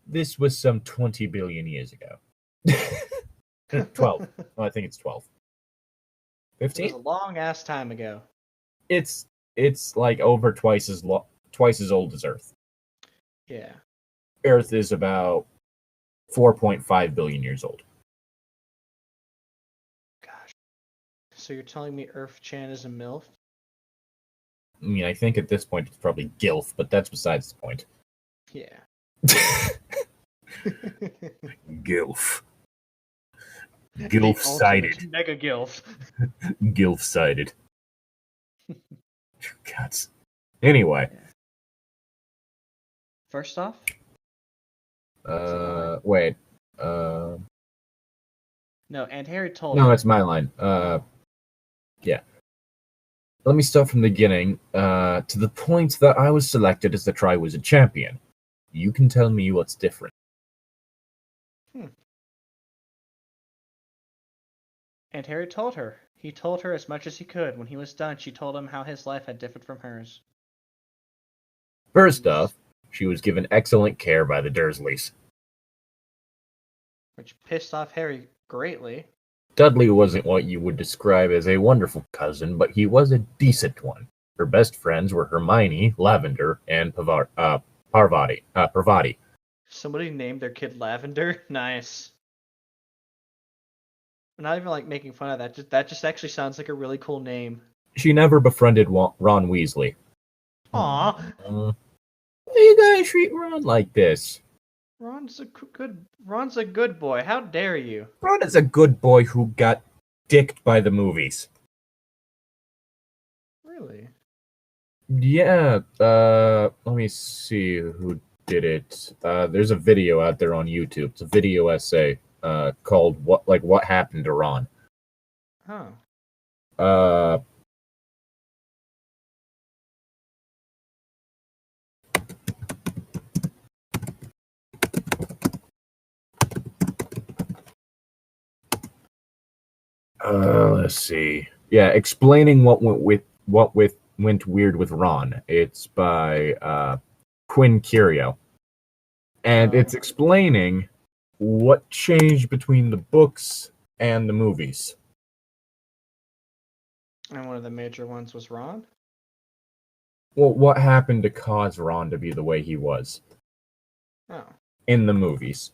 This was some 20 billion years ago. 12. Well, I think it's 12. It was 15? a long ass time ago. It's like over twice as old as Earth. Yeah. Earth is about 4.5 billion years old. Gosh. So you're telling me Earth Chan is a MILF? I mean, I think at this point it's probably GILF, but that's besides the point. Yeah. GILF. The GILF-sided. ultimate mega gilf. GILF-sided. Gods. Anyway. First off? Wait. No, and Harry told No, her. it's my line. Yeah. Let me start from the beginning. To the point that I was selected as the Triwizard Champion. You can tell me what's different. And Harry told her. He told her as much as he could. When he was done, she told him how his life had differed from hers. First off, she was given excellent care by the Dursleys. Which pissed off Harry greatly. Dudley wasn't what you would describe as a wonderful cousin, but he was a decent one. Her best friends were Hermione, Lavender, and Parvati. Somebody named their kid Lavender? Nice. I'm not even like making fun of that. That just actually sounds like a really cool name. She never befriended Ron Weasley. Aww. Why you guys treat Ron like this? Ron's a good boy. How dare you? Ron is a good boy who got dicked by the movies. Really? Yeah. Let me see who did it. There's a video out there on YouTube. It's a video essay called What Happened to Ron. Oh. Let's see. Yeah, explaining what went weird with Ron. It's by Quinn Curio, and it's explaining what changed between the books and the movies. And one of the major ones was Ron? Well, what happened to cause Ron to be the way he was? Oh. In the movies.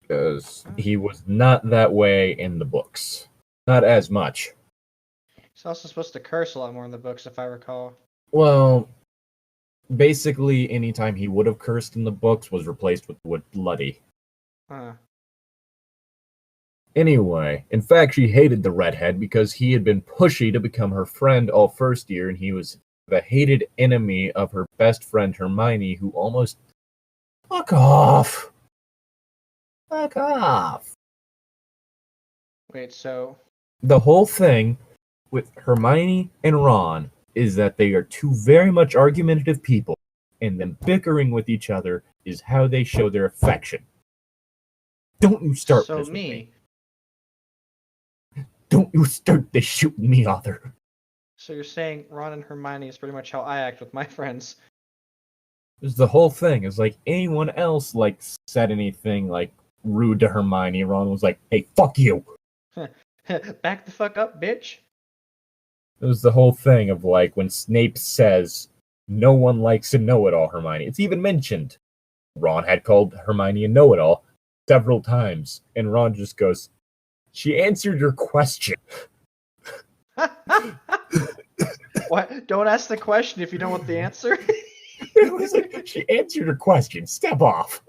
Because he was not that way in the books. Not as much. He's also supposed to curse a lot more in the books, if I recall. Well, basically, anytime he would have cursed in the books was replaced with bloody. Huh. Anyway, in fact, she hated the redhead because he had been pushy to become her friend all first year, and he was the hated enemy of her best friend Hermione, who almost... Fuck off! Fuck off! Wait, so... The whole thing with Hermione and Ron is that they are two very much argumentative people, and them bickering with each other is how they show their affection. Don't you start this with me. Don't you start this shooting me, Arthur. So you're saying Ron and Hermione is pretty much how I act with my friends. It's the whole thing. It's like anyone else said anything rude to Hermione, Ron was like, "Hey, fuck you." Back the fuck up, bitch. It was the whole thing of when Snape says, "No one likes a know-it-all, Hermione." It's even mentioned. Ron had called Hermione a know-it-all several times, and Ron just goes, "She answered your question." What? Don't ask the question if you don't want the answer. It was like, she answered her question. Step off.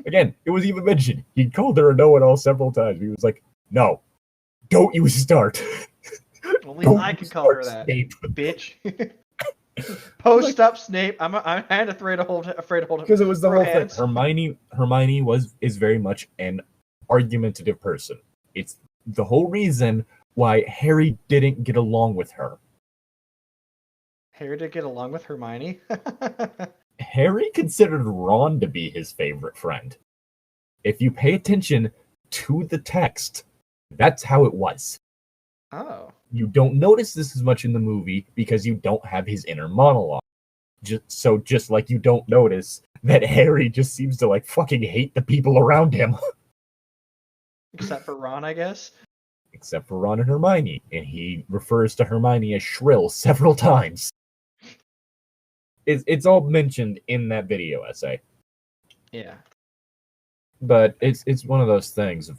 Again, it was even mentioned. He called her a know-it-all several times. He was like, "No, don't you start." Only I can call her that, Snape. Bitch. Post up, Snape. I'm afraid to hold him. Because it was the whole hands. thing. Hermione is very much an argumentative person. It's the whole reason why Harry didn't get along with her. Harry did get along with Hermione? Harry considered Ron to be his favorite friend. If you pay attention to the text, that's how it was. Oh. You don't notice this as much in the movie because you don't have his inner monologue. Just like you don't notice that Harry just seems to like fucking hate the people around him. Except for Ron, I guess. Except for Ron and Hermione, and he refers to Hermione as shrill several times. It's all mentioned in that video essay. Yeah. But it's one of those things.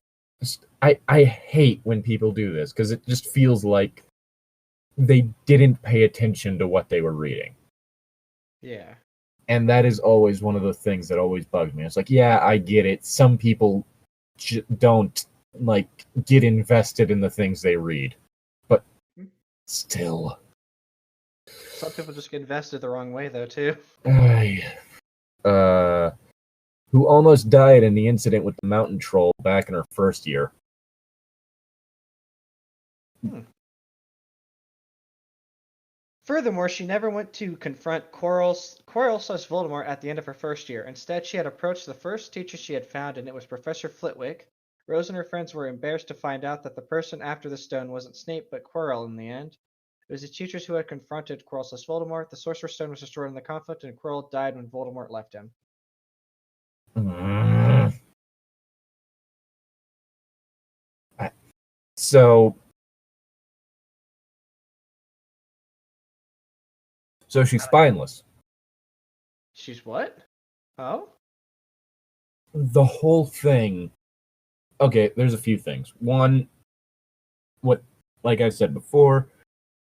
I hate when people do this because it just feels like they didn't pay attention to what they were reading. Yeah. And that is always one of the things that always bugs me. It's like, yeah, I get it. Some people don't like get invested in the things they read, but still, some people just get invested the wrong way, though, too. Who almost died in the incident with the mountain troll back in her first year. Furthermore, she never went to confront Quirrell/Voldemort at the end of her first year. Instead, she had approached the first teacher she had found, and it was Professor Flitwick. Rose and her friends were embarrassed to find out that the person after the stone wasn't Snape, but Quirrell in the end. It was the teachers who had confronted Quirrell/Voldemort. The Sorcerer's Stone was destroyed in the conflict, and Quirrell died when Voldemort left him. So she's spineless. She's what? Oh? The whole thing. Okay, there's a few things. One, like I said before,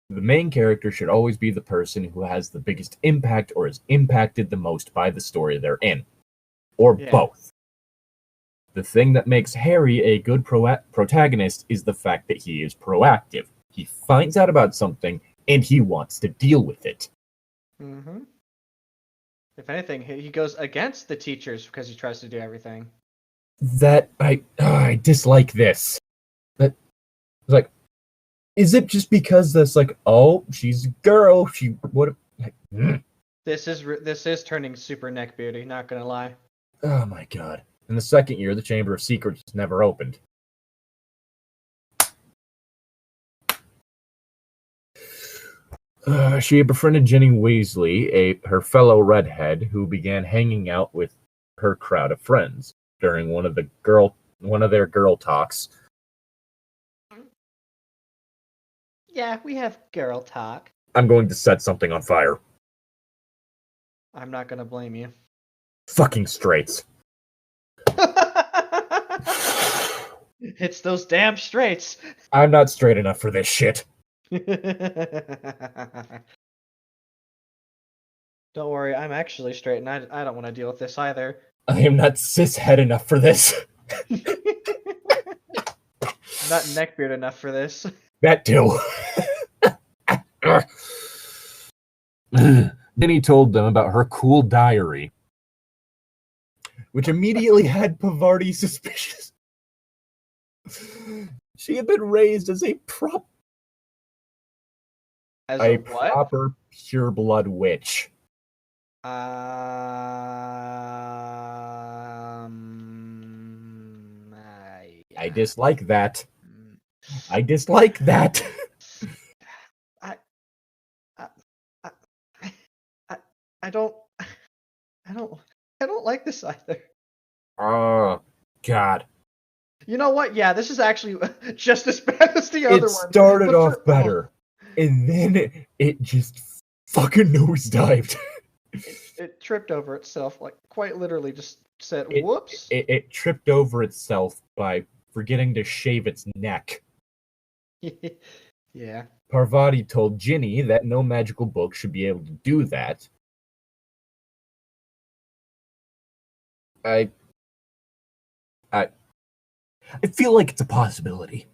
the main character should always be the person who has the biggest impact or is impacted the most by the story they're in. Or both. The thing that makes Harry a good protagonist is the fact that he is proactive. He finds out about something, and he wants to deal with it. Mm-hmm. If anything, he goes against the teachers because he tries to do everything. That I dislike this. That like, is it just because that's like, oh, she's a girl, she what? This is turning super neckbeardy. Not gonna lie. Oh my god! In the second year, the Chamber of Secrets never opened. She had befriended Ginny Weasley, her fellow redhead, who began hanging out with her crowd of friends during one of their girl talks. Yeah, we have girl talk. I'm going to set something on fire. I'm not gonna blame you. Fucking straights. It's those damn straights. I'm not straight enough for this shit. Don't worry, I'm actually straight, and I don't want to deal with this either. I am not cishet enough for this. Not neckbeard enough for this. That too. Then he told them about her cool diary, which immediately had Pavarti suspicious. She had been raised as a proper pureblood witch. I dislike that. I dislike that. I don't like this either. Oh God. You know what? Yeah, this is actually just as bad as the other one. It started off better, and then it just fucking nosedived. It tripped over itself, like quite literally just said, whoops. It tripped over itself by forgetting to shave its neck. Yeah. Parvati told Ginny that no magical book should be able to do that. I feel like it's a possibility.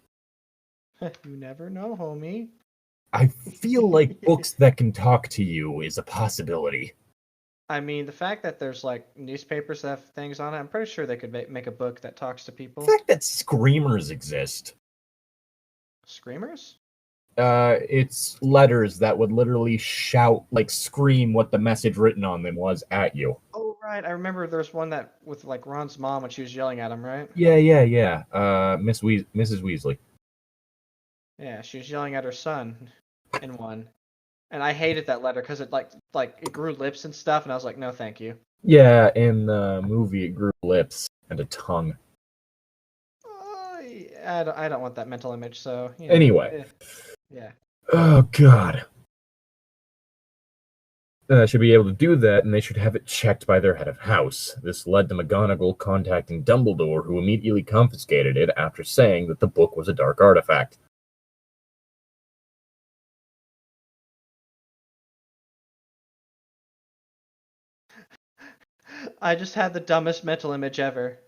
You never know, homie. I feel like books that can talk to you is a possibility. I mean, the fact that there's like newspapers that have things on it, I'm pretty sure they could make a book that talks to people. The fact that screamers exist. Screamers? It's letters that would literally shout, like scream what the message written on them was at you. Oh, right. I remember there's one that with like Ron's mom when she was yelling at him, right? Yeah. Mrs. Weasley. Yeah, she was yelling at her son in one. And I hated that letter because it like it grew lips and stuff, and I was like, no, thank you. Yeah, in the movie, it grew lips and a tongue. I don't want that mental image. So Anyway. yeah. Oh, God. Should be able to do that, and they should have it checked by their head of house. This led to McGonagall contacting Dumbledore, who immediately confiscated it after saying that the book was a dark artifact. I just had the dumbest mental image ever.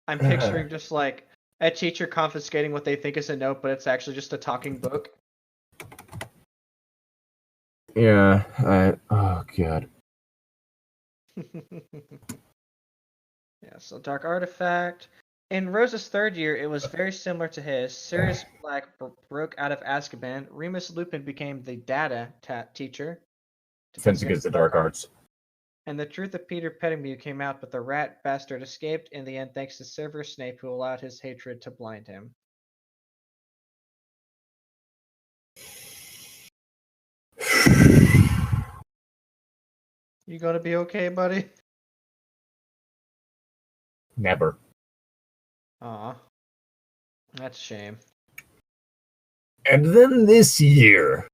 I'm picturing just like a teacher confiscating what they think is a note, but it's actually just a talking book. Yeah, oh, God. Yeah, so Dark Artifact. In Rose's third year, it was very similar to his. Sirius Black broke out of Azkaban. Remus Lupin became the data teacher. Defense against the dark arts. And the truth of Peter Pettigrew came out, but the rat bastard escaped in the end thanks to Severus Snape, who allowed his hatred to blind him. You gonna be okay, buddy? Never. Aw. That's a shame. And then this year,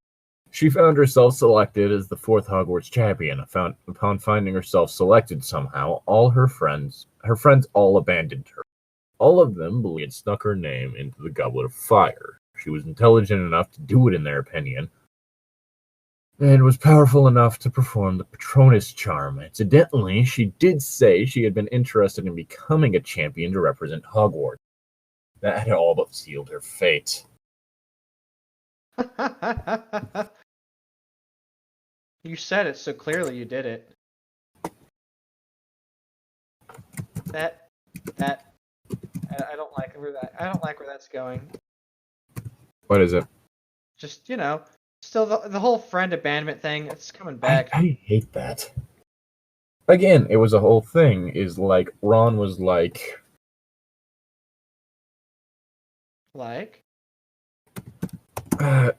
she found herself selected as the 4th Hogwarts champion. Upon finding herself selected somehow, all her friends all abandoned her. All of them believed had snuck her name into the Goblet of Fire. She was intelligent enough to do it in their opinion, and was powerful enough to perform the Patronus charm. Incidentally, she did say she had been interested in becoming a champion to represent Hogwarts. That had all but sealed her fate. You said it so clearly you did it. I don't like where that's going. What is it? Just, still the whole friend abandonment thing, it's coming back. I hate that. Again, it was a whole thing, is like, Ron was like... Like?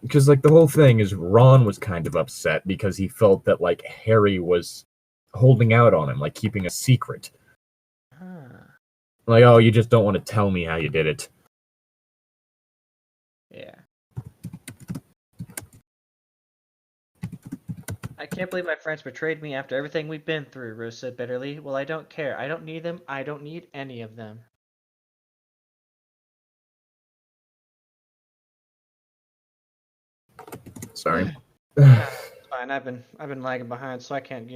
Because, like, the whole thing is Ron was kind of upset because he felt that, like, Harry was holding out on him, like, keeping a secret. Like, oh, you just don't want to tell me how you did it. Yeah. I can't believe my friends betrayed me after everything we've been through, Rose said bitterly. Well, I don't care. I don't need them. I don't need any of them. Sorry. It's fine. I've been lagging behind, so I can't,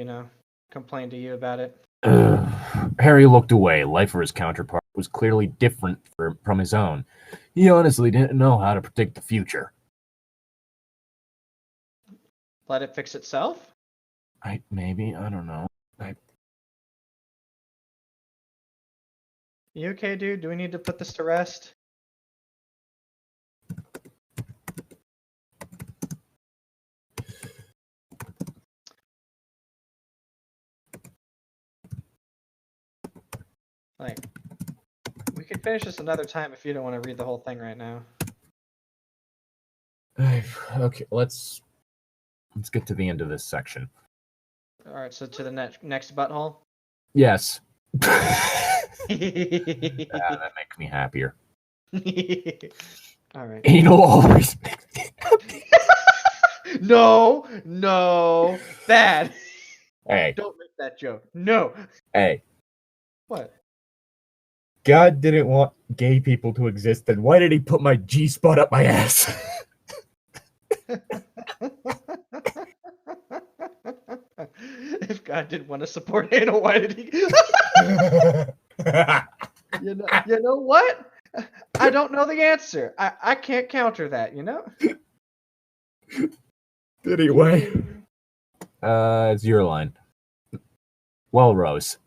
complain to you about it. Harry looked away. Life for his counterpart was clearly different from his own. He honestly didn't know how to predict the future. Let it fix itself? Maybe, I don't know. You okay, dude? Do we need to put this to rest? Like, we could finish this another time if you don't want to read the whole thing right now. Okay, let's get to the end of this section. All right, so to the next butthole? Yes. That makes me happier. All right. Anal always makes me happy. No, bad. Hey. Don't make that joke. No. Hey. What? God didn't want gay people to exist, then why did he put my G-spot up my ass? If God didn't want to support anal, why did he? You know what? I don't know the answer. I can't counter that, Anyway. It's your line. Well, Rose.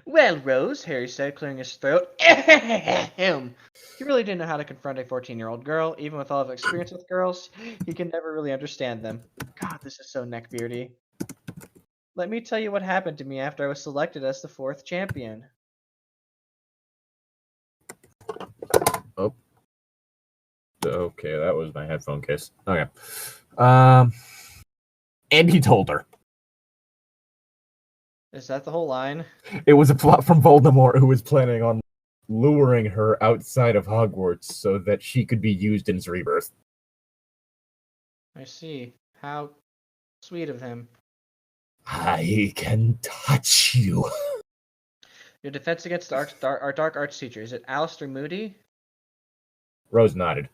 Well, Rose, Harry said, clearing his throat. He really didn't know how to confront a 14-year-old girl. Even with all of his experience with girls, he can never really understand them. God, this is so neckbeardy. Let me tell you what happened to me after I was selected as the 4th champion. Oh. Okay, that was my headphone case. Okay. And he told her. Is that the whole line? It was a plot from Voldemort, who was planning on luring her outside of Hogwarts so that she could be used in his rebirth. I see. How sweet of him. I can touch you. Your defense against our dark arts teacher, is it Alistair Moody? Rose nodded.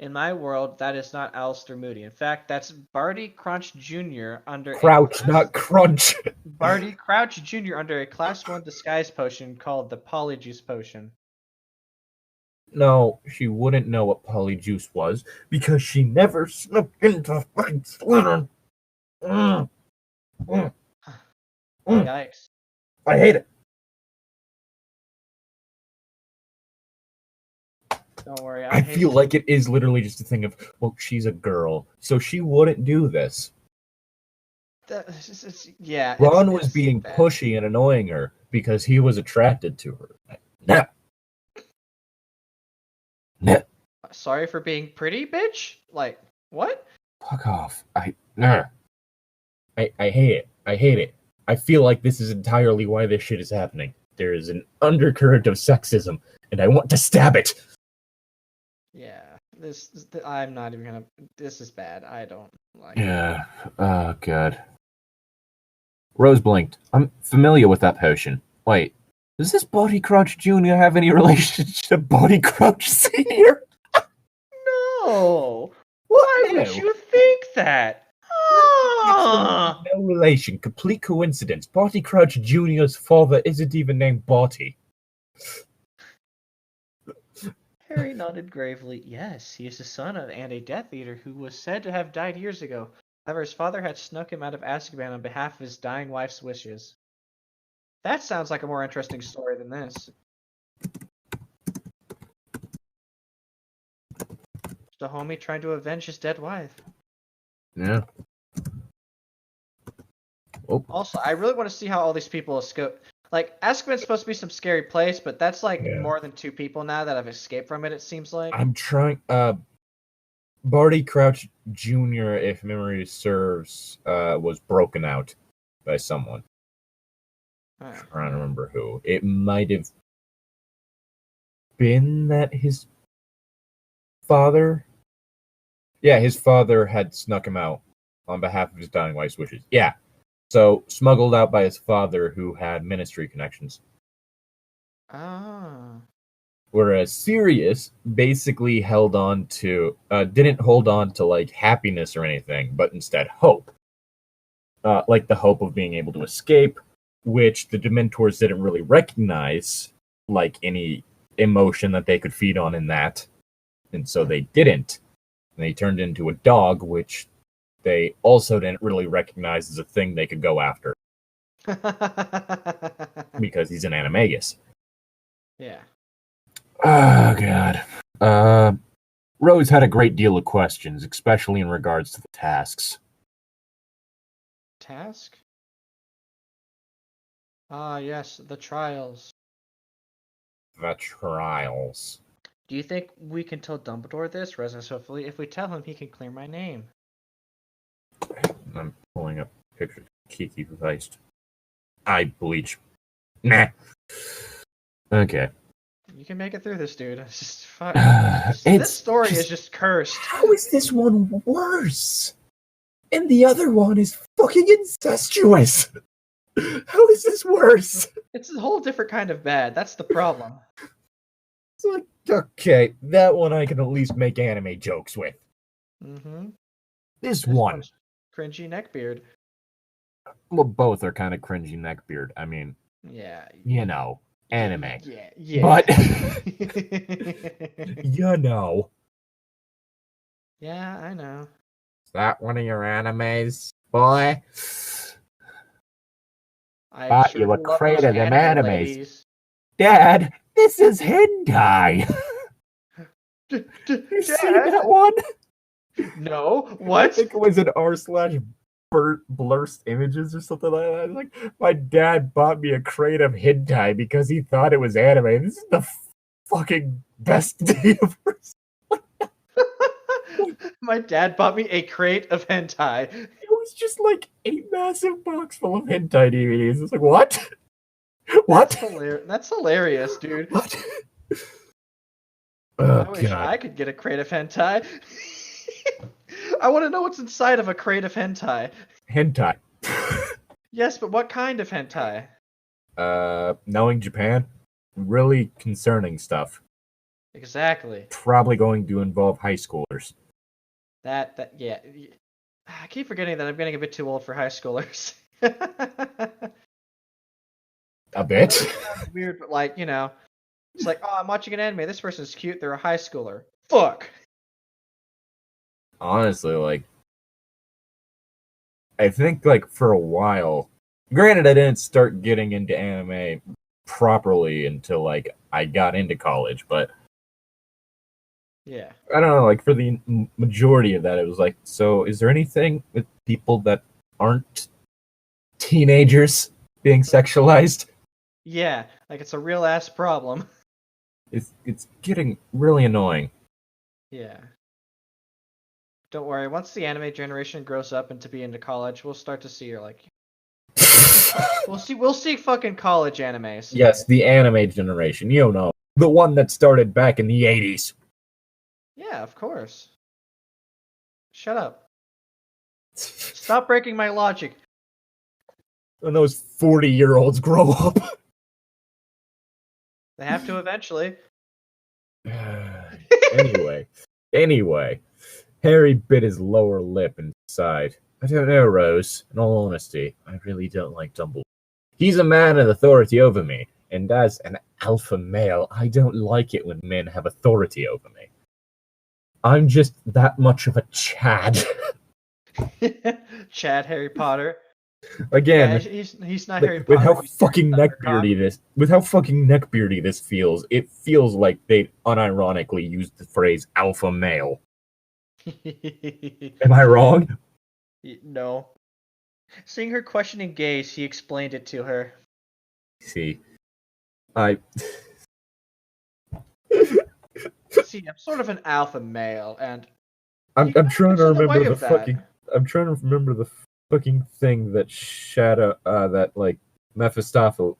In my world, that is not Alistair Moody. In fact, that's Barty Crouch Jr. under Crouch, not Crunch. Barty Crouch Jr. under a Class 1 disguise potion called the Polyjuice Potion. No, she wouldn't know what Polyjuice was because she never snuck into fucking Slytherin. Yikes. I hate it. Don't worry. I feel like it is literally just a thing of, well, she's a girl, so she wouldn't do this. Yeah. Ron was being bad. pushy and annoying her because he was attracted to her. Nah. Nah. Sorry for being pretty, bitch? Like, what? Fuck off. I hate it. I hate it. I feel like this is entirely why this shit is happening. There is an undercurrent of sexism, and I want to stab it. Yeah. I'm not even gonna. This is bad. I don't like Yeah. Oh, God. Rose blinked. I'm familiar with that potion. Wait, does this Barty Crouch Jr. have any relationship to Barty Crouch Sr.? No! Why would you think that? No relation. Complete coincidence. Barty Crouch Jr.'s father isn't even named Barty. Harry nodded gravely. Yes, he is the son of and a Death Eater who was said to have died years ago. However, his father had snuck him out of Azkaban on behalf of his dying wife's wishes. That sounds like a more interesting story than this. Just a homie trying to avenge his dead wife. Yeah. Oh. Also, I really want to see how all these people escape. Like, Azkaban's supposed to be some scary place, but that's like more than 2 people now that have escaped from it, it seems like. I'm trying... Barty Crouch Jr., if memory serves, was broken out by someone. I'm trying to remember who. It might have been that his father... Yeah, his father had snuck him out on behalf of his dying wife's wishes. Yeah. So, smuggled out by his father who had ministry connections. Ah. Whereas Sirius basically held on to, didn't hold on to like happiness or anything, but instead hope. Like the hope of being able to escape, which the Dementors didn't really recognize, like any emotion that they could feed on in that. And so they didn't. And they turned into a dog, which they also didn't really recognize as a thing they could go after. Because he's an animagus. Yeah. Oh, God. Rose had a great deal of questions, especially in regards to the tasks. Task? Ah, yes, the trials. The trials. Do you think we can tell Dumbledore this, Reza swiftly? If we tell him, he can clear my name. I'm pulling up pictures of Kiki Feist. I bleach. Nah. Okay. You can make it through this, dude. It's just fuck. This This story is just cursed. How is this one worse? And the other one is fucking incestuous. How is this worse? It's a whole different kind of bad. That's the problem. It's like, okay, that one I can at least make anime jokes with. Mm-hmm. This one. Cringy neckbeard. Well, both are kind of cringy neckbeard. I mean, yeah, you know, anime. Yeah. But, you know. Yeah, I know. Is that one of your animes, boy? I Bought sure you a love crate those of them anime animes. ladies. Dad, this is hentai. You see that one? No, I what? think it was an r/blurst images or something like that. Like, my dad bought me a crate of hentai because he thought it was anime. This is the fucking best day of My dad bought me a crate of hentai. It was just like a massive box full of hentai DVDs. It's like, what? What? That's hilarious, dude. What? Oh, I wish God. I could get a crate of hentai. I want to know what's inside of a crate of hentai. Hentai. Yes, but what kind of hentai? Knowing Japan, really concerning stuff. Exactly. Probably going to involve high schoolers. Yeah. I keep forgetting that I'm getting a bit too old for high schoolers. A bit. Sounds weird, but like, it's like, oh, I'm watching an anime. This person's cute. They're a high schooler. Fuck. Honestly, like, I think, like, for a while, granted, I didn't start getting into anime properly until, like, I got into college, but yeah, I don't know, like, for the majority of that, it was like, so is there anything with people that aren't teenagers being sexualized? yeah, like it's a real ass problem. It's getting really annoying. Yeah. Don't worry. Once the anime generation grows up and to be into college, we'll start to see like we'll see fucking college animes. Yes, the anime generation, you know, the one that started back in the 80s. Yeah, of course. Shut up. Stop breaking my logic. When those 40-year-olds grow up. They have to eventually. Anyway, Harry bit his lower lip and sighed. I don't know, Rose. In all honesty, I really don't like Dumbledore. He's a man with authority over me, and as an alpha male, I don't like it when men have authority over me. I'm just that much of a Chad. Chad Harry Potter. Again, yeah, he's not Harry Potter. With how fucking neckbeardy this feels, it feels like they unironically used the phrase alpha male. Am I wrong? No. Seeing her questioning gaze, he explained it to her. See, See, I'm sort of an alpha male, and I'm trying to remember the fucking. I'm trying to remember the fucking thing that Shadow, that like Mephistopheles,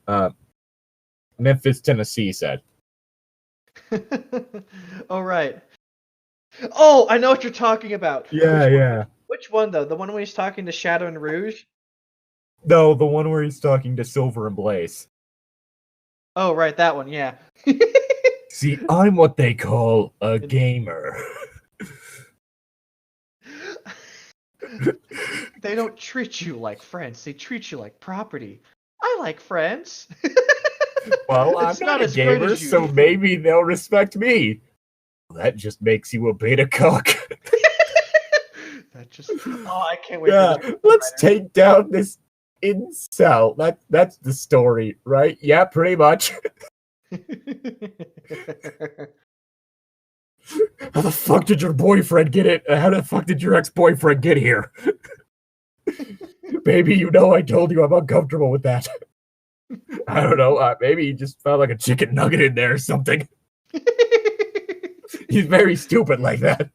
Memphis, Tennessee said. Oh right. Oh, I know what you're talking about. Yeah. Which one though? The one where he's talking to Shadow and Rouge? No, the one where he's talking to Silver and Blaze. Oh right, that one. Yeah. See, I'm what they call a gamer. They don't treat you like friends. They treat you like property. I like friends. Well, I'm not a gamer, so maybe they'll respect me. That just makes you a beta cuck. Oh, I can't wait. Yeah, let's take down this incel. That's the story, right? Yeah, pretty much. How the fuck did your boyfriend get it? How the fuck did your ex-boyfriend get here? Baby, you know I told you I'm uncomfortable with that. I don't know. Maybe he just found like a chicken nugget in there or something. He's very stupid like that.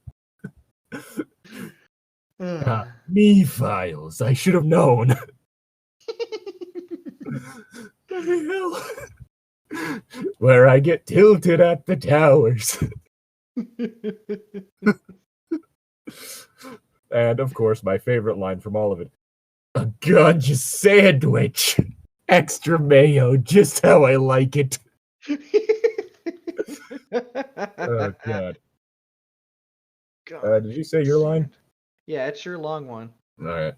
Me files. I should have known. What the hell? Where I get tilted at the towers. And of course, my favorite line from all of it: a ganja sandwich. Extra mayo, just how I like it. Oh, God. Did you say your line? Yeah, it's your long one. Alright.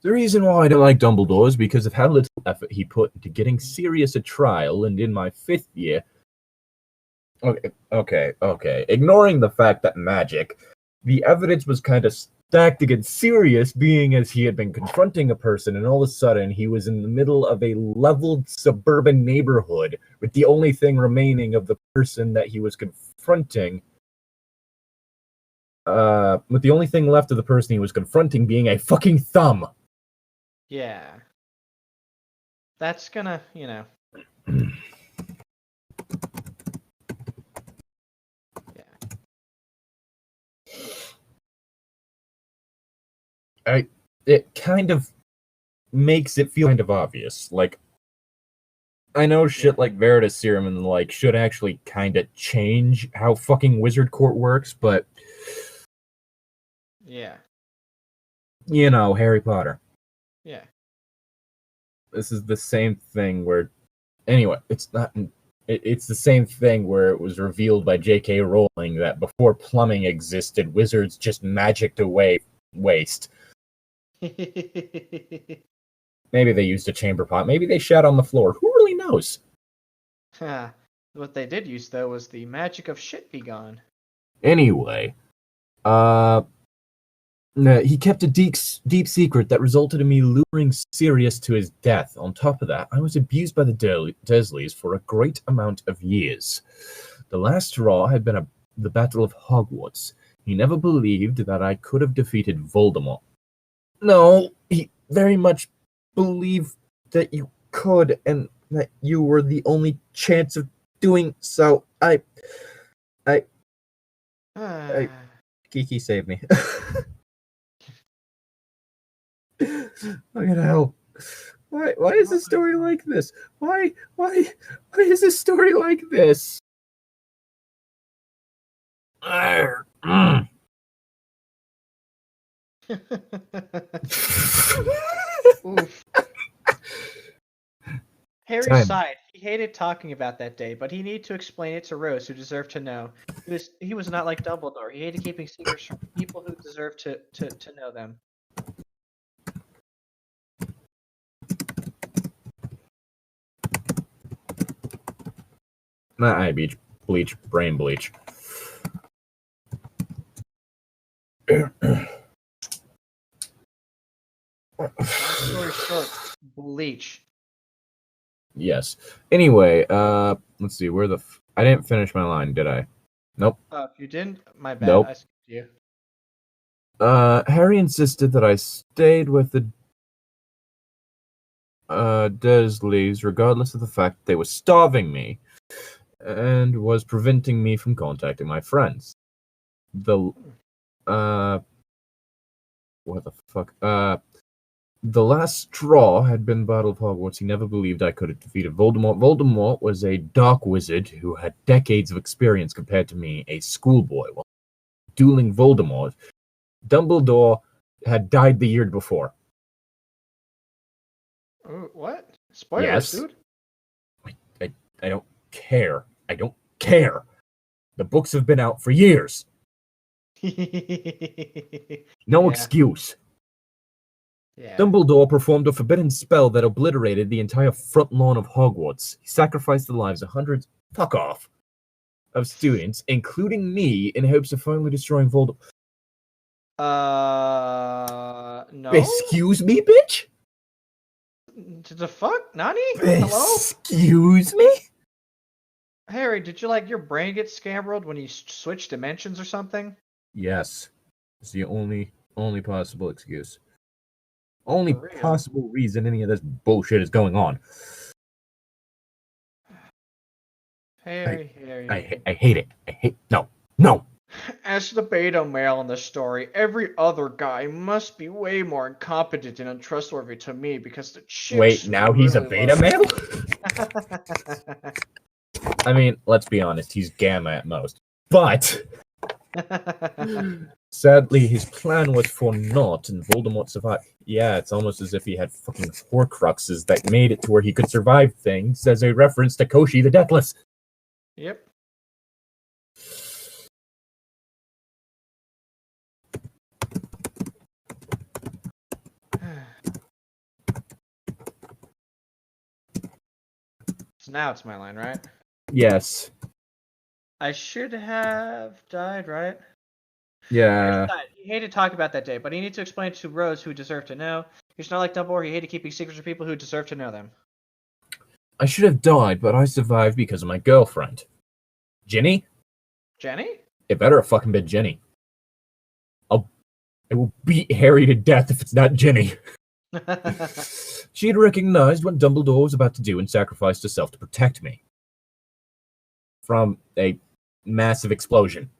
The reason why I don't like Dumbledore is because of how little effort he put into getting Sirius a trial, and in my 5th year... Okay. Ignoring the fact that magic, the evidence was kind of stacked against Sirius, being as he had been confronting a person, and all of a sudden he was in the middle of a leveled suburban neighborhood, with the only thing remaining of the person that he was confronting... with the only thing left of the person he was confronting being a fucking thumb. Yeah. That's gonna, Yeah. it kind of makes it feel kind of obvious. Like, I know shit like Veritas Serum and like should actually kind of change how fucking Wizard Court works, but yeah, you know, Harry Potter. yeah. This is the same thing where, anyway, it's not. It's the same thing where it was revealed by J.K. Rowling that before plumbing existed, wizards just magicked away waste. Maybe they used a chamber pot. Maybe they shat on the floor. Who really knows? What they did use, though, was the magic of shit be gone. Anyway, he kept a deep secret that resulted in me luring Sirius to his death. On top of that, I was abused by the Dursleys for a great amount of years. The last straw had been the Battle of Hogwarts. He never believed that I could have defeated Voldemort. No, he very much believed that you could, and that you were the only chance of doing so. Kiki saved me. Fucking hell. Why is this story like this? Why is this story like this? Oof. Harry sighed. He hated talking about that day, but he needed to explain it to Rose, who deserved to know. He was not like Dumbledore. He hated keeping secrets from people who deserved to know them. Not eye bleach, brain bleach. Story short, bleach. Yes. Anyway, let's see. I didn't finish my line, did I? Nope. If you didn't, my bad. Nope. I skipped you. Harry insisted that I stayed with the Dursleys, regardless of the fact they were starving me, and was preventing me from contacting my friends. What the fuck? The last straw had been Battle of Hogwarts. He never believed I could have defeated Voldemort. Voldemort was a dark wizard who had decades of experience compared to me, a schoolboy. While dueling Voldemort, Dumbledore had died the year before. What? Spoilers, yes. Dude. I don't care. I don't care. The books have been out for years. No excuse. Yeah. Dumbledore performed a forbidden spell that obliterated the entire front lawn of Hogwarts. He sacrificed the lives of hundreds, fuck off, of students, including me, in hopes of finally destroying Voldemort. No. Excuse me, bitch? The fuck? Nani? Hello? Excuse me? Harry, did you your brain get scambled when you switched dimensions or something? Yes. It's the only possible excuse. Only possible reason any of this bullshit is going on. Harry. I hate it. No. As the beta male in the story, every other guy must be way more incompetent and untrustworthy to me because the chicks. Wait, now he's a beta male? I mean, let's be honest, he's gamma at most. But sadly, his plan was for naught, and Voldemort survived. Yeah, it's almost as if he had fucking Horcruxes that made it to where he could survive things, as a reference to Koshi the Deathless. Yep. So now it's my line, right? Yes. I should have died, right? Yeah. He hated talking about that day, but he needed to explain to Rose, who deserved to know. He's not like Dumbledore. He hated keeping secrets from people who deserve to know them. I should have died, but I survived because of my girlfriend. Ginny? Jenny? It better have fucking been Ginny. I will beat Harry to death if it's not Ginny. She had recognized what Dumbledore was about to do and sacrificed herself to protect me from a massive explosion.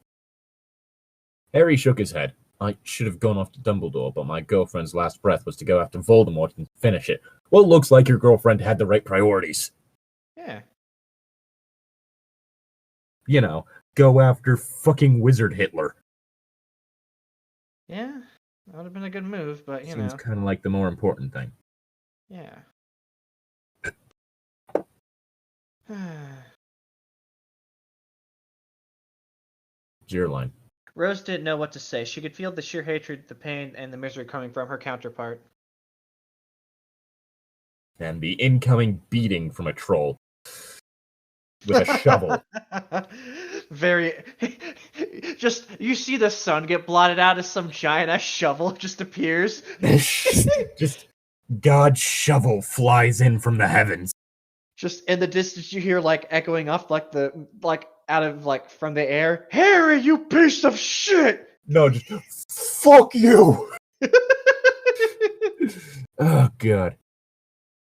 Harry shook his head. I should have gone off to Dumbledore, but my girlfriend's last breath was to go after Voldemort and finish it. Well, it looks like your girlfriend had the right priorities. Yeah. You know, go after fucking Wizard Hitler. Yeah, that would have been a good move, but you Seems know. kind of like the more important thing. Yeah. It's your line. Rose didn't know what to say. She could feel the sheer hatred, the pain, and the misery coming from her counterpart. And the incoming beating from a troll with a shovel. Very. Just, you see the sun get blotted out as some giant ass shovel just appears. Just God's shovel flies in from the heavens. Just in the distance, you hear like echoing off out of from the air. Harry, you piece of shit! No, just fuck you. Oh god.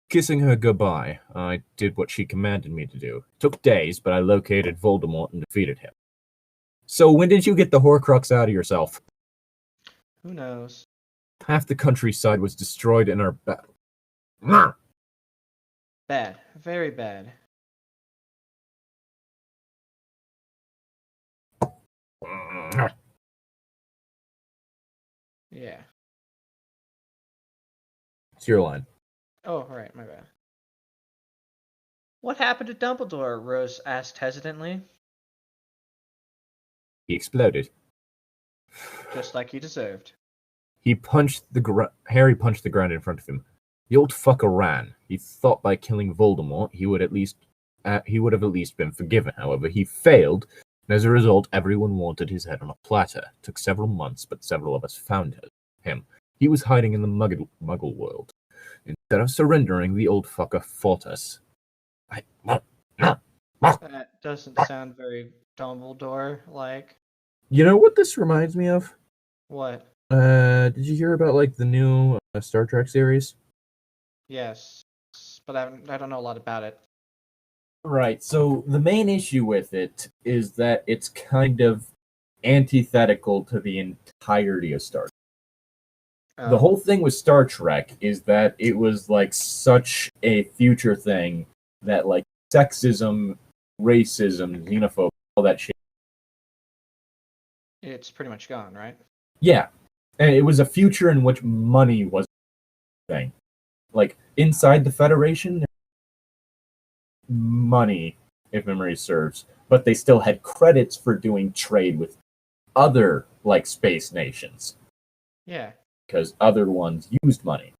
Kissing her goodbye, I did what she commanded me to do. Took days, but I located Voldemort and defeated him. So when did you get the Horcrux out of yourself? Who knows? Half the countryside was destroyed in our battle. Bad. Very bad. Yeah. It's your line. Oh, right, my bad. What happened to Dumbledore? Rose asked hesitantly. He exploded. Just like he deserved. Harry punched the ground in front of him. The old fucker ran. He thought by killing Voldemort he would have at least been forgiven. However, he failed, and as a result, everyone wanted his head on a platter. It took several months, but several of us found him. He was hiding in the Muggle world. Instead of surrendering, the old fucker fought us. That doesn't sound very Dumbledore-like. You know what this reminds me of? What? Did you hear about like the new Star Trek series? Yes, but I don't know a lot about it. Right, so the main issue with it is that it's kind of antithetical to the entirety of Star Trek. The whole thing with Star Trek is that it was like such a future thing that like sexism, racism, xenophobia, all that shit. It's pretty much gone, right? Yeah, and it was a future in which money was a thing. Like inside the Federation, money, if memory serves, but they still had credits for doing trade with other like space nations. Yeah. Because other ones used money.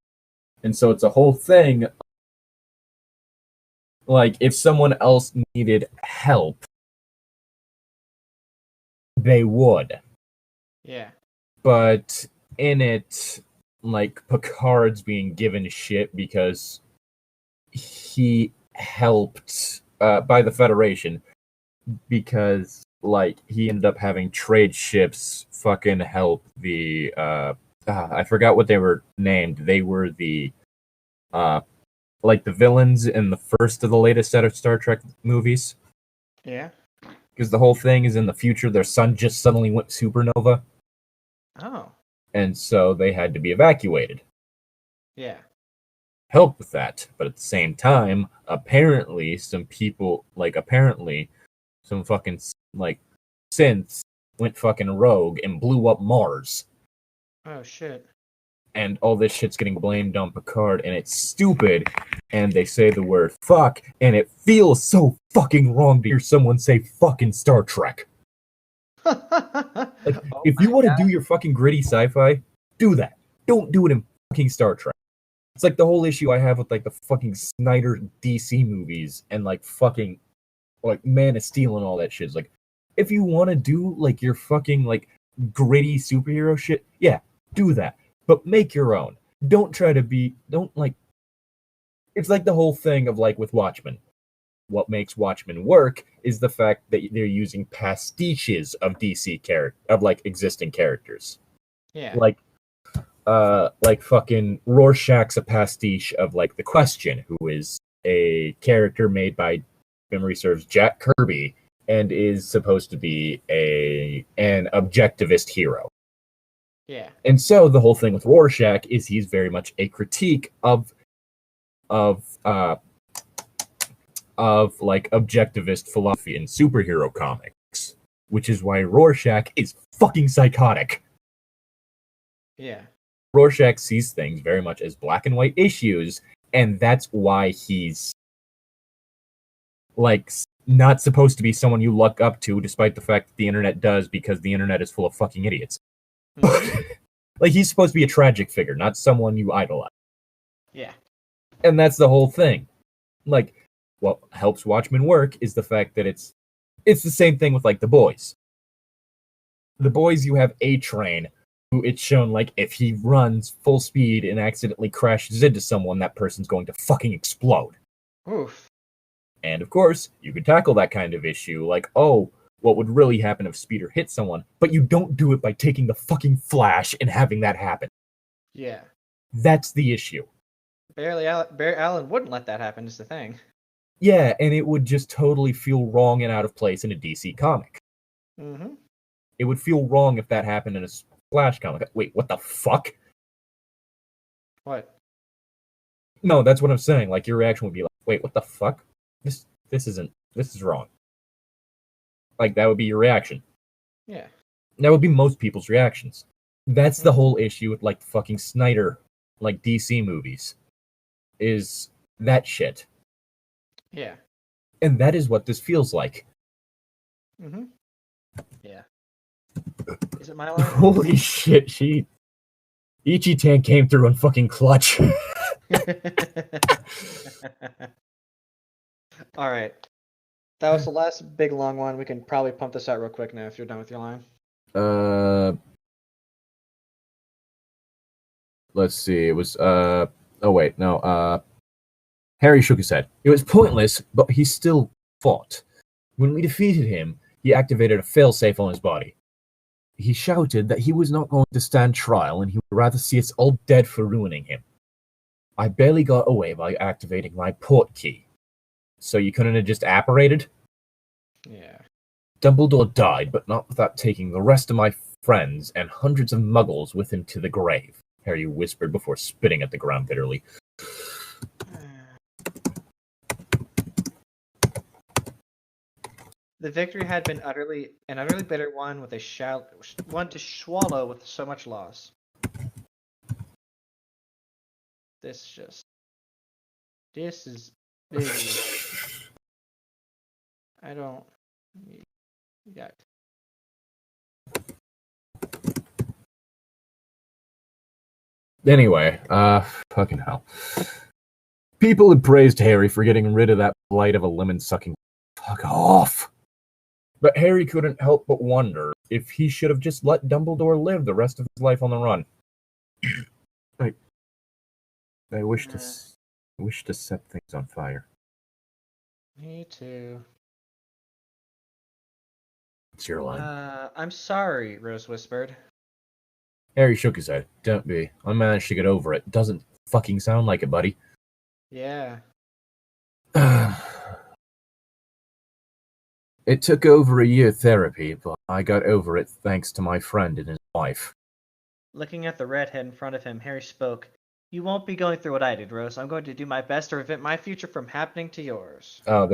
And so it's a whole thing. Like, if someone else needed help, they would. Yeah. But in it, like, Picard's being given shit because he helped by the Federation because, like, he ended up having trade ships fucking help the I forgot what they were named. They were the like the villains in the first of the latest set of Star Trek movies. Yeah. Because the whole thing is in the future, their sun just suddenly went supernova. Oh. And so they had to be evacuated. Yeah. Help with that. But at the same time, apparently some people, like apparently some fucking like synths went fucking rogue and blew up Mars. Oh shit. And all this shit's getting blamed on Picard, and it's stupid, and they say the word fuck, and it feels so fucking wrong to hear someone say fucking Star Trek. Like, if you want to do your fucking gritty sci-fi, do that. Don't do it in fucking Star Trek. It's like the whole issue I have with like the fucking Snyder DC movies and like fucking like Man of Steel and all that shit. It's like, if you want to do like your fucking like gritty superhero shit, yeah, do that. But make your own. Don't like, it's like the whole thing of like with Watchmen. What makes Watchmen work is the fact that they're using pastiches of DC of like existing characters. Yeah. Like fucking Rorschach's a pastiche of like The Question, who is a character made by, memory serves, Jack Kirby, and is supposed to be an objectivist hero. Yeah. And so the whole thing with Rorschach is he's very much a critique of like objectivist philosophy in superhero comics, which is why Rorschach is fucking psychotic. Yeah. Rorschach sees things very much as black and white issues, and that's why he's like not supposed to be someone you look up to, despite the fact that the internet does, because the internet is full of fucking idiots. Mm-hmm. Like, he's supposed to be a tragic figure, not someone you idolize. Yeah. And that's the whole thing. Like, what helps Watchmen work is the fact that it's the same thing with, like, The Boys. The Boys, you have A-Train, who it's shown, like, if he runs full speed and accidentally crashes into someone, that person's going to fucking explode. Oof. And, of course, you could tackle that kind of issue, like, oh, what would really happen if Speeder hit someone, but you don't do it by taking the fucking Flash and having that happen. Yeah. That's the issue. Barry Allen wouldn't let that happen, is the thing. Yeah, and it would just totally feel wrong and out of place in a DC comic. Mm-hmm. It would feel wrong if that happened in a Flash comic. Wait, what the fuck? What? No, that's what I'm saying. Like, your reaction would be like, wait, what the fuck? This is wrong. Like, that would be your reaction. Yeah. That would be most people's reactions. That's the whole issue with, like, fucking Snyder, like, DC movies. Is that shit. Yeah. And that is what this feels like. Mm-hmm. Yeah. Is it my line? Holy shit, Ichi-tan came through in fucking clutch. All right. That was the last big long one. We can probably pump this out real quick now if you're done with your line. Let's see. It was oh wait, no. Harry shook his head. It was pointless, but he still fought. When we defeated him, he activated a failsafe on his body. He shouted that he was not going to stand trial and he would rather see us all dead for ruining him. I barely got away by activating my port key. So you couldn't have just apparated? Yeah. Dumbledore died, but not without taking the rest of my friends and hundreds of muggles with him to the grave, Harry whispered before spitting at the ground bitterly. The victory had been an utterly bitter one, with one to swallow with so much loss. This is big. I don't. Yeah. Anyway, fucking hell. People had praised Harry for getting rid of that blight of a lemon-sucking fuck off. But Harry couldn't help but wonder if he should have just let Dumbledore live the rest of his life on the run. I wish to set things on fire. Me too. It's your line. I'm sorry, Rose whispered. Harry shook his head. Don't be. I managed to get over it. Doesn't fucking sound like it, buddy. Yeah. It took over a year therapy, but I got over it thanks to my friend and his wife. Looking at the redhead in front of him, Harry spoke. You won't be going through what I did, Rose. I'm going to do my best to prevent my future from happening to yours. Oh,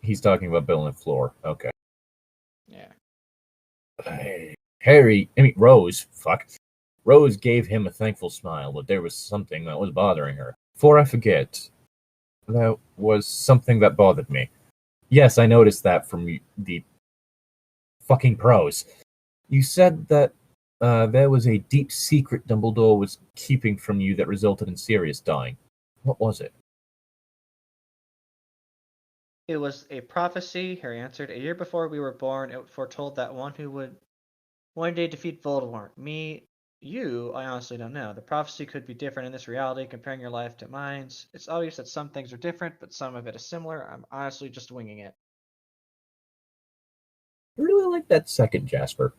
he's talking about Bill and Floor. Okay. Yeah. Rose, fuck. Rose gave him a thankful smile, but there was something that was bothering her. Before I forget, that was something that bothered me. Yes, I noticed that from the fucking prose. You said that there was a deep secret Dumbledore was keeping from you that resulted in Sirius dying. What was it? It was a prophecy, Harry answered. A year before we were born, it foretold that one who would one day defeat Voldemort. I honestly don't know. The prophecy could be different in this reality, comparing your life to mine's. It's obvious that some things are different, but some of it is similar. I'm honestly just winging it. I really like that second Jasper.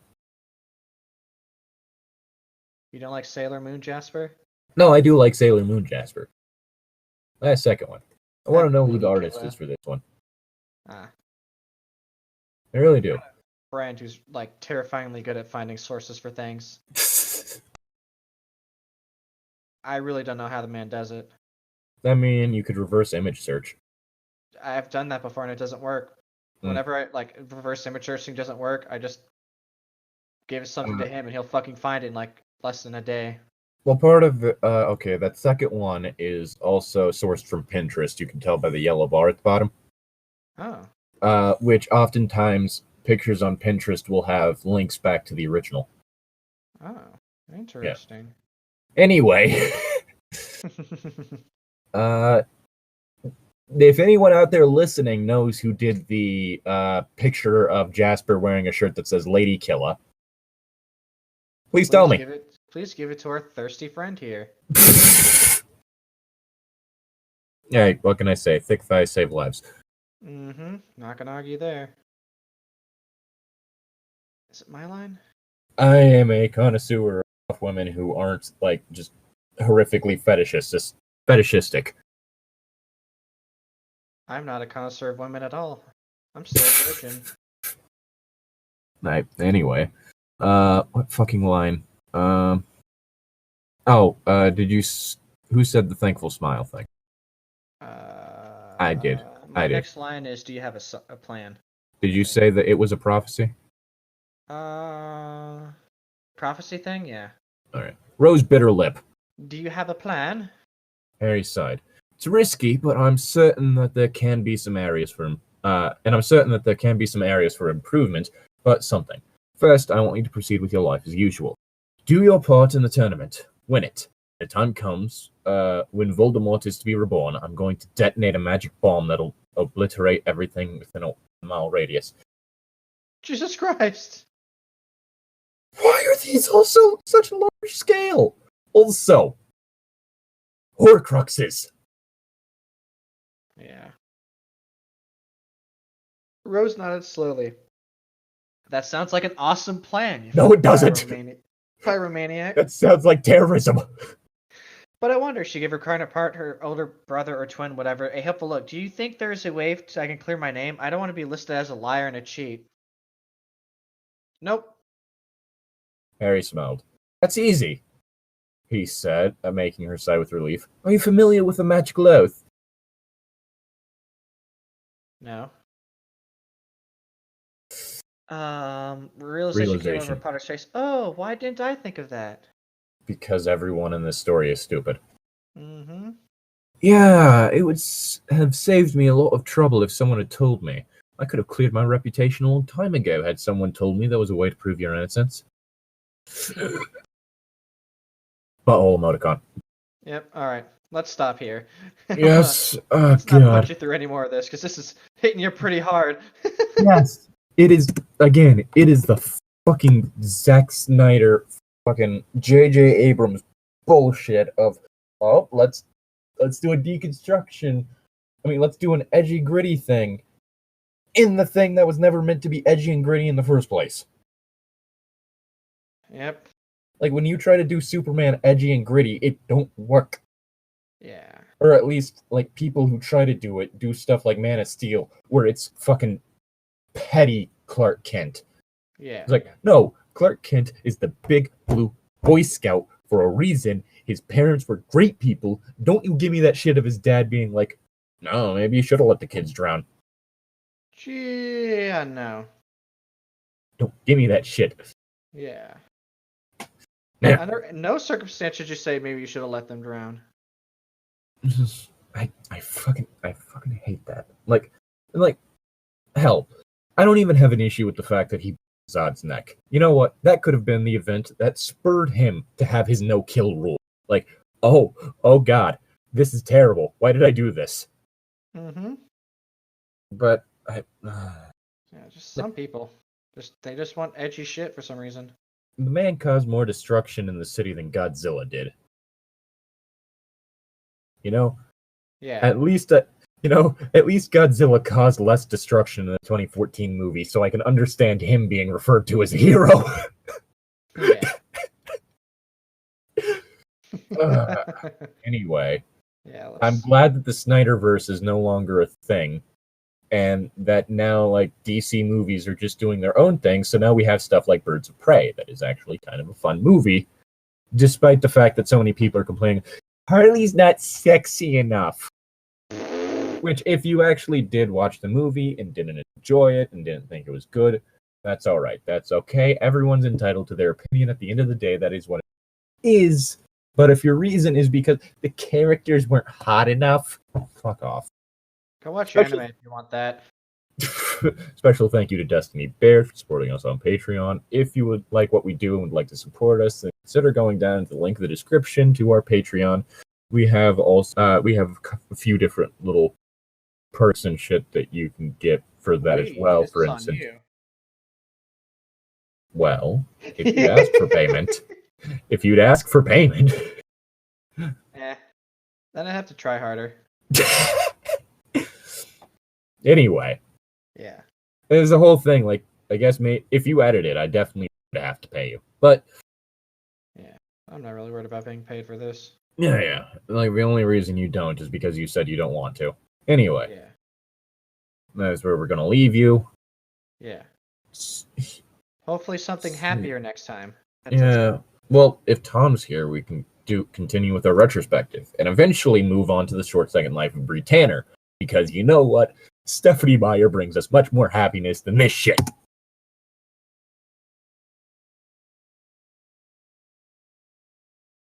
You don't like Sailor Moon, Jasper? No, I do like Sailor Moon Jasper. That second one. I want to know who the artist is for this one. I really do. Friend who's like terrifyingly good at finding sources for things. I really don't know how the man does it. I mean, you could reverse image search. I've done that before and it doesn't work. Whenever I like reverse image searching doesn't work, I just give something to him and he'll fucking find it in like less than a day. Well, part of okay, that second one is also sourced from Pinterest. You can tell by the yellow bar at the bottom. Oh. Which oftentimes pictures on Pinterest will have links back to the original. Oh, interesting. Yeah. Anyway, if anyone out there listening knows who did the picture of Jasper wearing a shirt that says Lady Killa, please tell me. Please give it to our thirsty friend here. Hey, what can I say? Thick thighs save lives. Mm-hmm. Not gonna argue there. Is it my line? I am a connoisseur of women who aren't, like, just horrifically fetishistic. I'm not a connoisseur of women at all. I'm still a virgin. Anyway. What fucking line? Who said the thankful smile thing? I did. My next line is, do you have a plan? Did you say that it was a prophecy? Prophecy thing? Yeah. Alright. Rose bit her lip. Do you have a plan? Harry sighed. It's risky, but I'm certain that there can be some areas for improvement, but something. First, I want you to proceed with your life as usual. Do your part in the tournament. Win it. The time comes, when Voldemort is to be reborn, I'm going to detonate a magic bomb that'll obliterate everything within a mile radius. Jesus Christ! Why are these also such a large scale? Also, Horcruxes. Yeah. Rose nodded slowly. That sounds like an awesome plan. No, it doesn't. Pyromaniac. That sounds like terrorism. But I wonder, she gave her counterpart, her older brother or twin, whatever, a helpful look. Do you think there's a way I can clear my name? I don't want to be listed as a liar and a cheat. Nope. Harry smiled. That's easy, he said, making her sigh with relief. Are you familiar with the magical oath? No. Realization came over Potter's face. Oh, why didn't I think of that? Because everyone in this story is stupid. Mm-hmm. Yeah, it would have saved me a lot of trouble if someone had told me. I could have cleared my reputation a long time ago had someone told me there was a way to prove your innocence. Butthole emoticon. Yep, alright. Let's stop here. Yes, Let's God. not put you through any more of this, because this is hitting you pretty hard. Yes. It is the fucking Zack Snyder, fucking J.J. Abrams bullshit of, oh, let's do a deconstruction. I mean, let's do an edgy, gritty thing in the thing that was never meant to be edgy and gritty in the first place. Yep. Like, when you try to do Superman edgy and gritty, it don't work. Yeah. Or at least, like, people who try to do it do stuff like Man of Steel, where it's fucking petty Clark Kent. Yeah. It's like, no, Clark Kent is the big blue Boy Scout for a reason. His parents were great people. Don't you give me that shit of his dad being like, no, maybe you should have let the kids drown. Yeah, no. Don't give me that shit. Yeah. Yeah. Under no circumstance should you say maybe you should have let them drown. I fucking hate that. Like, hell, I don't even have an issue with the fact that he broke Zod's neck. You know what? That could have been the event that spurred him to have his no-kill rule. Like, oh God, this is terrible. Why did I do this? Mm-hmm. But yeah, just some people. They just want edgy shit for some reason. The man caused more destruction in the city than Godzilla did. You know? Yeah. At least Godzilla caused less destruction in the 2014 movie, so I can understand him being referred to as a hero. Yeah. Anyway, yeah, I'm glad that the Snyderverse is no longer a thing, and that now, like, DC movies are just doing their own thing, so now we have stuff like Birds of Prey that is actually kind of a fun movie, despite the fact that so many people are complaining, Harley's not sexy enough. Which, if you actually did watch the movie and didn't enjoy it and didn't think it was good, that's all right. That's okay. Everyone's entitled to their opinion. At the end of the day, that is what it is. But if your reason is because the characters weren't hot enough, fuck off. Go watch anime if you want that. Special thank you to Destiny Bear for supporting us on Patreon. If you would like what we do and would like to support us, then consider going down to the link in the description to our Patreon. We have a few different little perks and shit that you can get for that as well. For instance, well, if you ask for payment, then I have to try harder. Anyway. Yeah. There's the whole thing. Like, I guess if you edit it, I definitely would have to pay you. But yeah, I'm not really worried about being paid for this. Yeah. Like, the only reason you don't is because you said you don't want to. Anyway. Yeah. That's where we're gonna leave you. Yeah. Hopefully something happier next time. Yeah. Well, if Tom's here, we can continue with our retrospective and eventually move on to the short second life of Bree Tanner. Because you know what? Stephanie Meyer brings us much more happiness than this shit.